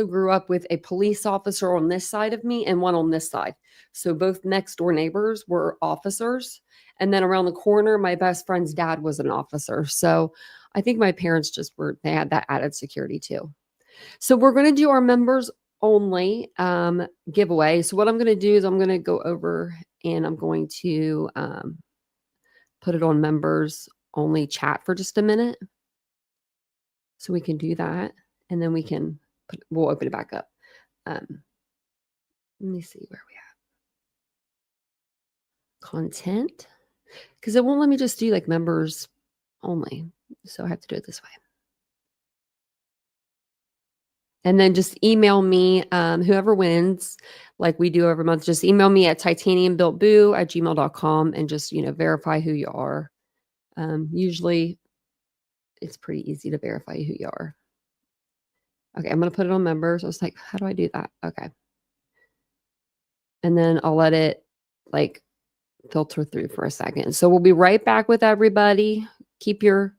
grew up with a police officer on this side of me and one on this side. So both next door neighbors were officers. And then around the corner, my best friend's dad was an officer. So I think my parents they had that added security too. So we're going to do our members only giveaway. So what I'm going to do is I'm going to go over and I'm going to put it on members only chat for just a minute. So we can do that. And then we'll open it back up. Let me see where we at. Content. Because it won't let me just do like members only. So I have to do it this way. And then just email me, whoever wins, like we do every month, just email me at titaniumbuiltboo@gmail.com and just, verify who you are. Usually it's pretty easy to verify who you are. Okay, I'm going to put it on members. I was like, how do I do that? Okay. And then I'll let it like filter through for a second. So we'll be right back with everybody. Keep your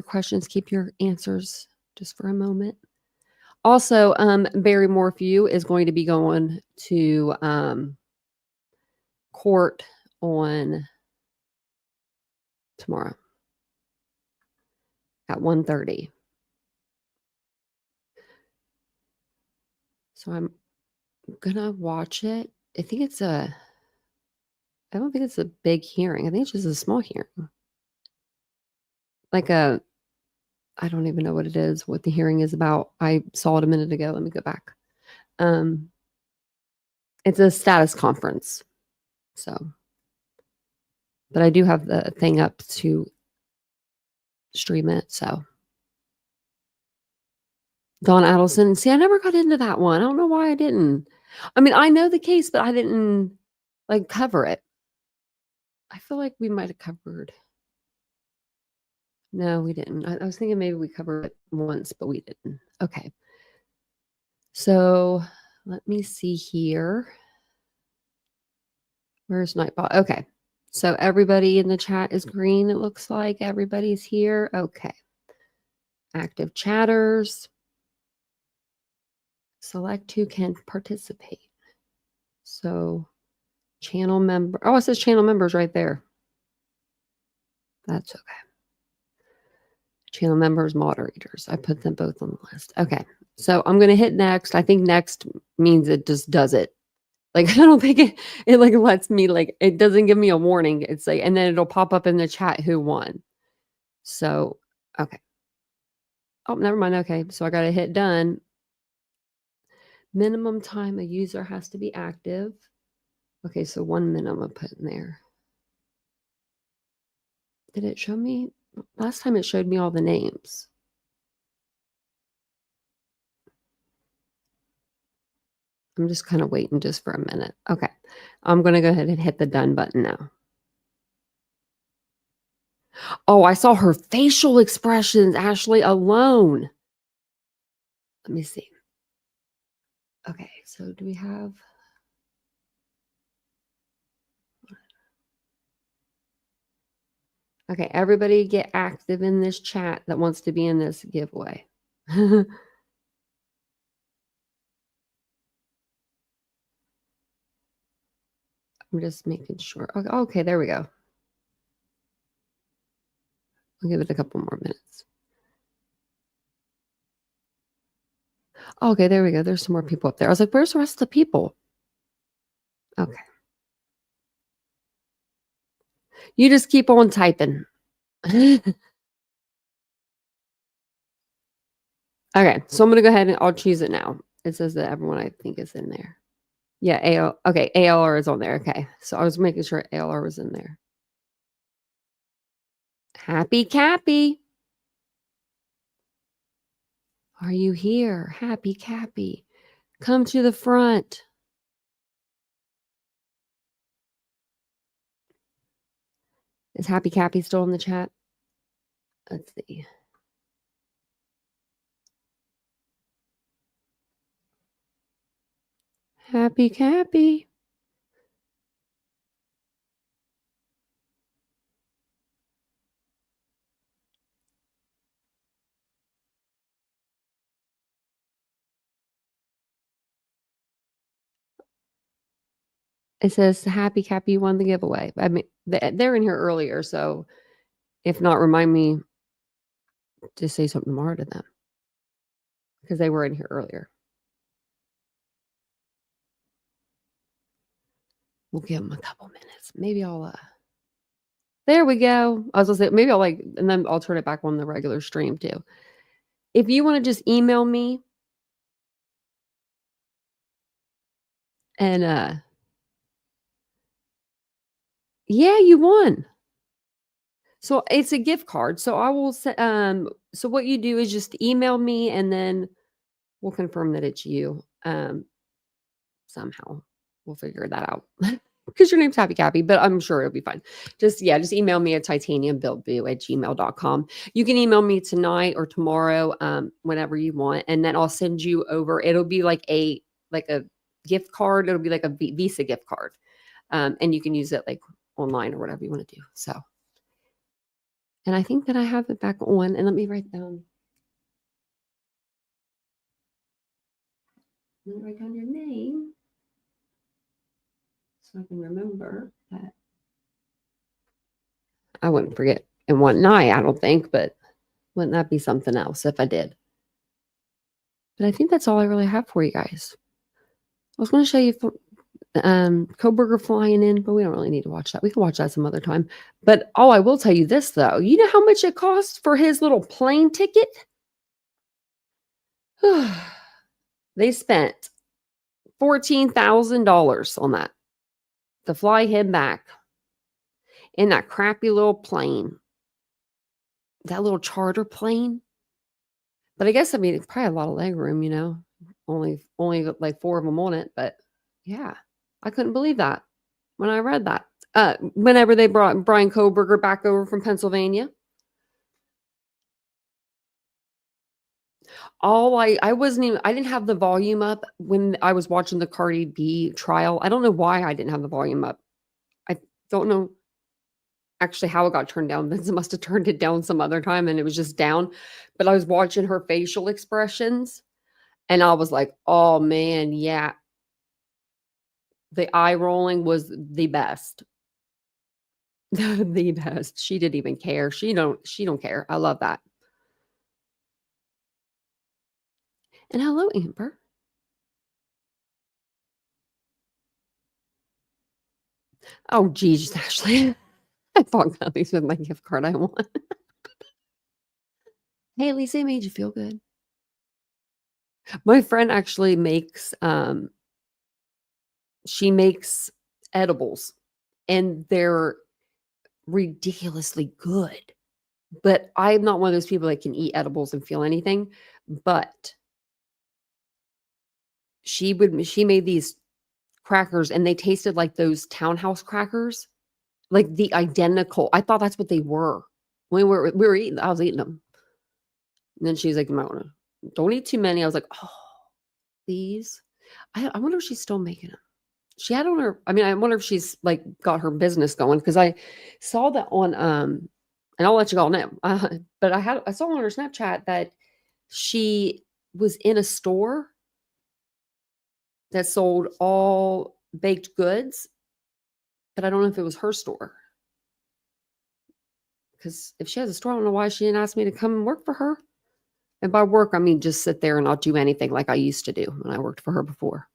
questions, keep your answers just for a moment. Also, Barry Morphew is going to be going to court on tomorrow at 1:30. So I'm gonna watch it. I don't think it's a big hearing. I think it's just a small hearing. I don't even know what it is, what the hearing is about. I saw it a minute ago. Let me go back. It's a status conference. So, but I do have the thing up to stream it. So, Dawn Adelson. See, I never got into that one. I don't know why I didn't. I mean, I know the case, but I didn't like cover it. I feel like we might have covered. No, we didn't. I was thinking maybe we covered it once, but we didn't. Okay. So let me see here. Where's Nightbot? Okay. So everybody in the chat is green. It looks like everybody's here. Okay. Active chatters. Select who can participate. So channel member. Oh, it says channel members right there. That's okay. Channel members, moderators. I put them both on the list. Okay. So I'm going to hit next. I think next means it just does it. Like, I don't think it like lets me, like, it doesn't give me a warning. It's like, and then it'll pop up in the chat who won. So, okay. Oh, never mind. Okay. So I got to hit done. Minimum time a user has to be active. Okay, so 1 minute I'm put in there. Did it show me? Last time it showed me all the names. I'm just kind of waiting just for a minute. Okay, I'm going to go ahead and hit the done button now. Oh, I saw her facial expressions, Ashley, alone. Let me see. Okay, so do we have... Okay, everybody get active in this chat that wants to be in this giveaway. I'm just making sure. Okay, there we go. I'll give it a couple more minutes. Okay, there we go. There's some more people up there. I was like, where's the rest of the people? Okay. You just keep on typing. Okay, so I'm going to go ahead and I'll choose it now. It says that everyone I think is in there. Yeah, okay, ALR is on there. Okay, so I was making sure ALR was in there. Happy Cappy. Are you here? Happy Cappy. Come to the front. Is Happy Cappy still in the chat? Let's see. Happy Cappy. It says Happy Cappy, you won the giveaway. I mean, they're in here earlier, so if not, remind me to say something more to them because they were in here earlier. We'll give them a couple minutes. Maybe I'll there we go. I was gonna say maybe I'll and then I'll turn it back on the regular stream too. If you want to just email me and yeah, you won. So it's a gift card. So I will say so what you do is just email me and then we'll confirm that it's you. Somehow we'll figure that out. Because your name's Happy Cappy, but I'm sure it'll be fine. Just email me at titaniumbuiltboo@gmail.com. You can email me tonight or tomorrow, whenever you want, and then I'll send you over. It'll be like a gift card. It'll be like a Visa gift card, and you can use it like online or whatever you want to do. So, and I think that I have it back on. And let me write down. Let me write down your name. So I can remember that. I wouldn't forget in one night, I don't think, but wouldn't that be something else if I did? But I think that's all I really have for you guys. I was going to show you Koberger flying in, but we don't really need to watch that. We can watch that some other time. But I will tell you this, though. You know how much it costs for his little plane ticket? They spent $14,000 on that to fly him back in that crappy little plane. That little charter plane. But I guess, it's probably a lot of leg room, only like 4 of them on it. But yeah, I couldn't believe that when I read that. Whenever they brought Brian Koberger back over from Pennsylvania. I didn't have the volume up when I was watching the Cardi B trial. I don't know why I didn't have the volume up. I don't know actually how it got turned down. Vince must have turned it down some other time and it was just down. But I was watching her facial expressions and I was like, oh man, yeah. The eye rolling was the best. The best. She didn't even care. She don't care. I love that. And hello, Amber. Oh, geez, Ashley. I bought gummies with my gift card I want. Hey, at least they made you feel good. My friend actually makes she makes edibles, and they're ridiculously good. But I'm not one of those people that can eat edibles and feel anything. But she made these crackers, and they tasted like those Townhouse crackers, like the identical. I thought that's what they were when we were eating. I was eating them, and then she's like, "You might want to don't eat too many." I was like, "Oh, these." I wonder if she's still making them. She had on her. I mean, I wonder if she's like got her business going, because I saw that on and I'll let you all know. But I saw on her Snapchat that she was in a store that sold all baked goods, but I don't know if it was her store. Because if she has a store, I don't know why she didn't ask me to come and work for her. And by work, I mean just sit there and not do anything like I used to do when I worked for her before.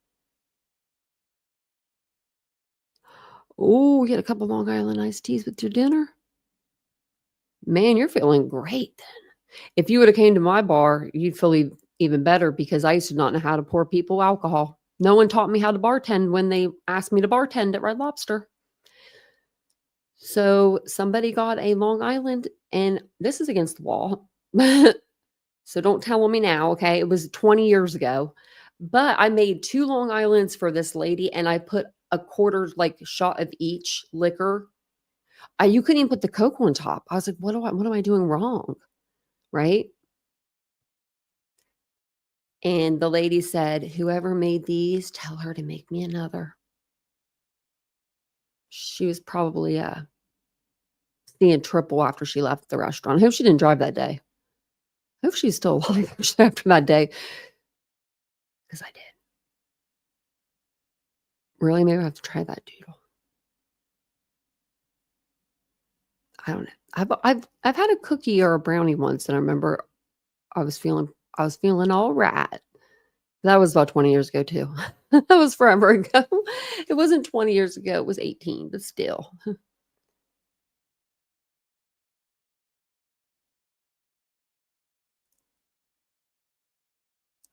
Oh, you had a couple Long Island iced teas with your dinner? Man, you're feeling great then. If you would have came to my bar, you'd feel even better, because I used to not know how to pour people alcohol. No one taught me how to bartend when they asked me to bartend at Red Lobster. So somebody got a Long Island, and this is against the law. So don't tell me now, okay? It was 20 years ago. But I made 2 Long Islands for this lady, and I put a quarter shot of each liquor. You couldn't even put the Coke on top. I was like, what am I doing wrong? Right? And the lady said, "Whoever made these, tell her to make me another." She was probably seeing triple after she left the restaurant. I hope she didn't drive that day. I hope she's still alive after that day, because I did. Really, maybe I have to try that doodle. I don't know. I've had a cookie or a brownie once, and I remember I was feeling all right. That was about 20 years ago too. That was forever ago. It wasn't 20 years ago. It was 18, but still.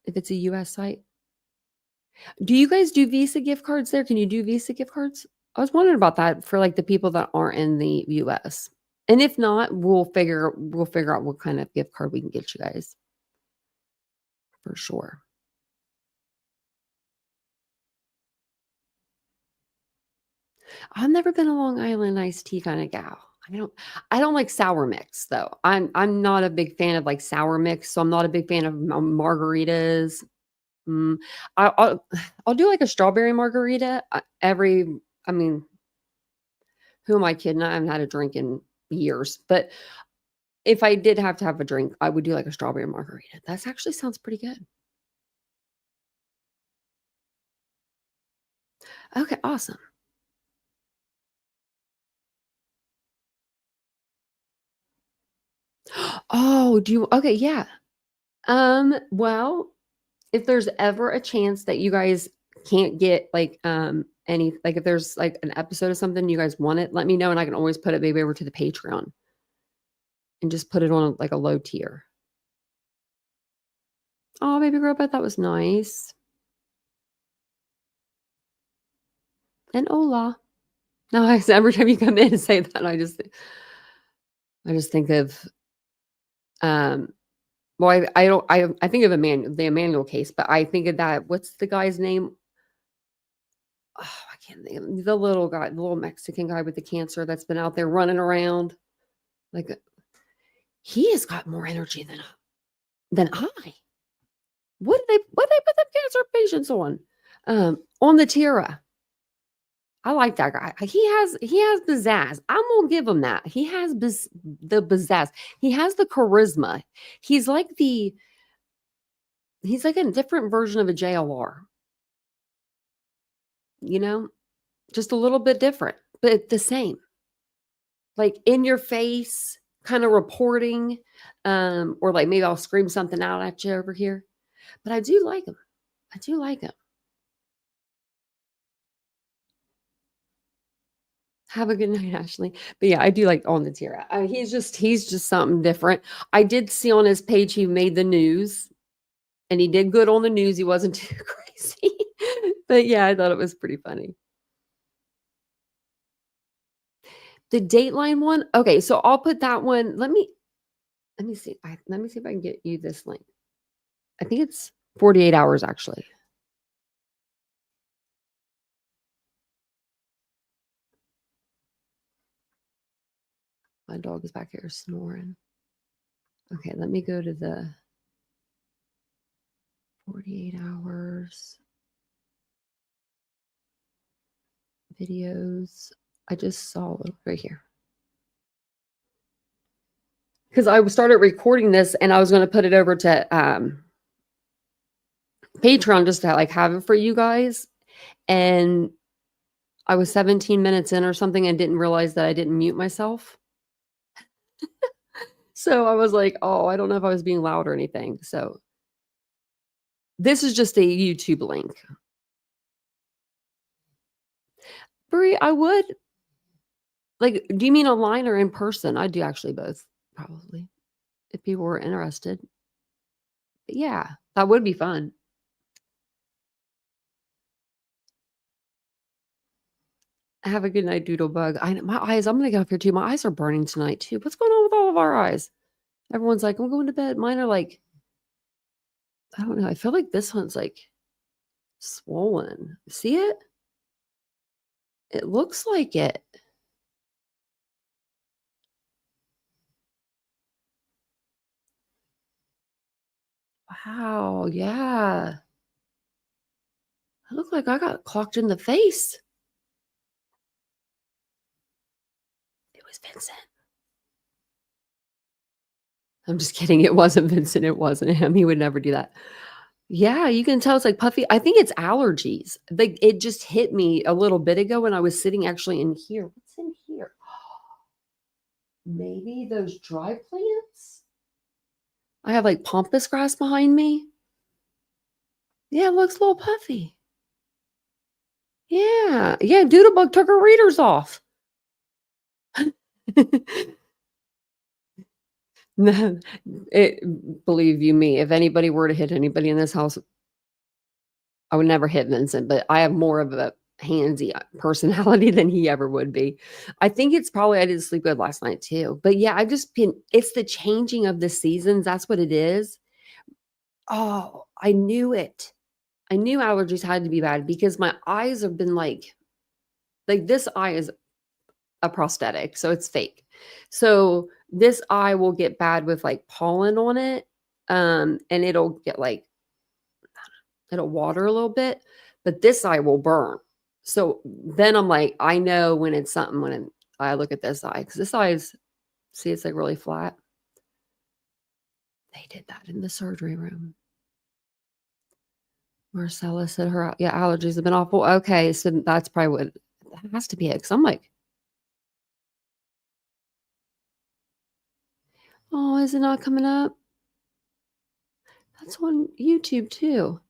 If it's a US site. Do you guys do Visa gift cards there? Can you do Visa gift cards? I was wondering about that for like the people that aren't in the US. And if not, we'll figure out what kind of gift card we can get you guys. For sure. I've never been a Long Island iced tea kind of gal. I don't like sour mix though. I'm not a big fan of like sour mix, so I'm not a big fan of margaritas. Mm, I'll do like a strawberry margarita I mean, who am I kidding? I haven't had a drink in years, but if I did have to have a drink, I would do like a strawberry margarita. That actually sounds pretty good. Okay, awesome. Oh, okay, yeah. Well, if there's ever a chance that you guys can't get like any like if there's like an episode of something you guys want it, let me know, and I can always put it maybe over to the Patreon and just put it on like a low tier. Oh, baby girl, bet that was nice. And hola. No, every time you come in and say that, I just think of well, I think of the Emmanuel case, but I think of that. What's the guy's name? Oh, I can't think of him. The little guy, the little Mexican guy with the cancer that's been out there running around. Like he has got more energy than I. What did they put them cancer patients on? On the Tira. I like that guy. He has pizzazz. I'm gonna give him that. He has the pizzazz. He has the charisma. He's like a different version of a JLR. You know, just a little bit different, but the same. Like in your face, kind of reporting, or like maybe I'll scream something out at you over here. But I do like him. I do like him. Have a good night, Ashley. But yeah, I do like on the Tira. He's just something different. I did see on his page he made the news. And he did good on the news. He wasn't too crazy. But yeah, I thought it was pretty funny. The Dateline one. Okay, so I'll put that one. Let me see. Let me see if I can get you this link. I think it's 48 hours actually. My dog is back here snoring. Okay, let me go to the 48 hours videos. I just saw it right here. Because I started recording this and I was going to put it over to Patreon just to like have it for you guys. And I was 17 minutes in or something and didn't realize that I didn't mute myself. So I was like, oh, I don't know if I was being loud or anything. So this is just a YouTube link. Brie, I would. Like, do you mean online or in person? I do actually both, probably, if people were interested. But yeah, that would be fun. Have a good night, Doodlebug. My eyes, I'm going to get off here too. My eyes are burning tonight too. What's going on with all of our eyes? Everyone's like, I'm going to bed. Mine are like, I don't know. I feel like this one's like swollen. See it? It looks like it. Wow. Yeah. I look like I got clocked in the face. It was Vincent. I'm just kidding. It wasn't Vincent. It wasn't him. He would never do that. Yeah, you can tell it's like puffy. I think it's allergies. Like it just hit me a little bit ago when I was sitting actually in here. What's in here? Maybe those dry plants? I have like pampas grass behind me. Yeah, it looks a little puffy. Yeah. Yeah, Doodlebug took her readers off. No, believe you me, if anybody were to hit anybody in this house, I would never hit Vincent, but I have more of a handsy personality than he ever would be. I think it's probably I didn't sleep good last night too. But yeah, I've just been, it's the changing of the seasons. That's what it is. Oh, I knew it. I knew allergies had to be bad because my eyes have been like this eye is a prosthetic, so it's fake. So this eye will get bad with like pollen on it. And it'll get like, it'll water a little bit, but this eye will burn. So then I'm like, I know when it's something when I look at this eye, because this eye is, see, it's like really flat. They did that in the surgery room. Marcella said her, yeah, allergies have been awful. Okay, so that's probably what that has to be it. Because I'm like, oh, is it not coming up? That's on YouTube too.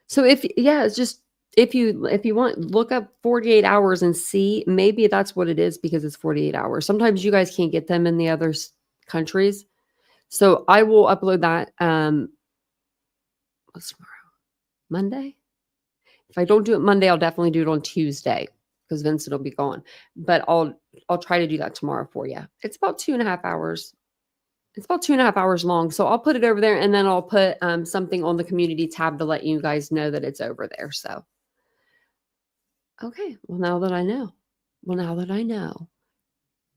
So it's just if you want, look up 48 hours and see, maybe that's what it is because it's 48 hours. Sometimes you guys can't get them in the other countries. So I will upload that. What's tomorrow? Monday? If I don't do it Monday, I'll definitely do it on Tuesday because Vincent will be gone. But I'll try to do that tomorrow for you. It's about 2.5 hours. It's about 2.5 hours long. So I'll put it over there and then I'll put something on the community tab to let you guys know that it's over there. So, okay. Well, now that I know.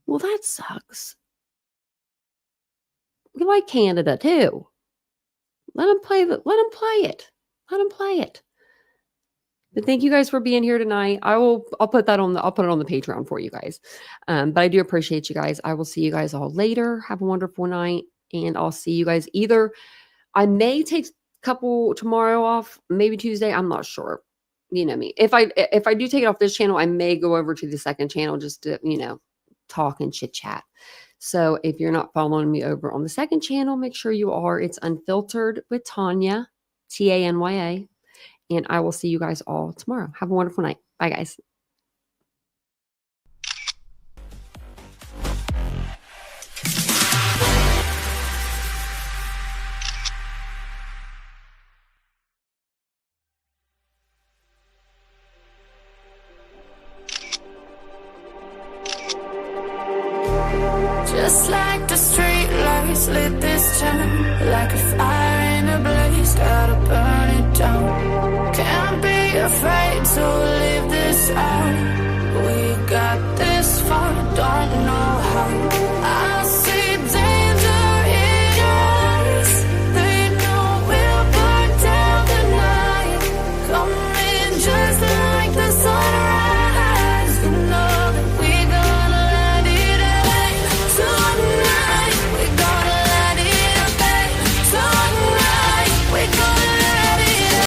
Well, that sucks. We like Canada too. Let them play it. But thank you guys for being here tonight. I'll put it on the Patreon for you guys. But I do appreciate you guys. I will see you guys all later. Have a wonderful night. And I'll see you guys either. I may take a couple tomorrow off, maybe Tuesday. I'm not sure. You know me. If I do take it off this channel, I may go over to the second channel just to, talk and chit chat. So if you're not following me over on the second channel, make sure you are. It's Unfiltered with Tanya, Tanya. And I will see you guys all tomorrow. Have a wonderful night. Bye, guys. Just like the street lights lit this town, like a fire in a blaze, gotta burn it down. Can't be afraid to live this out.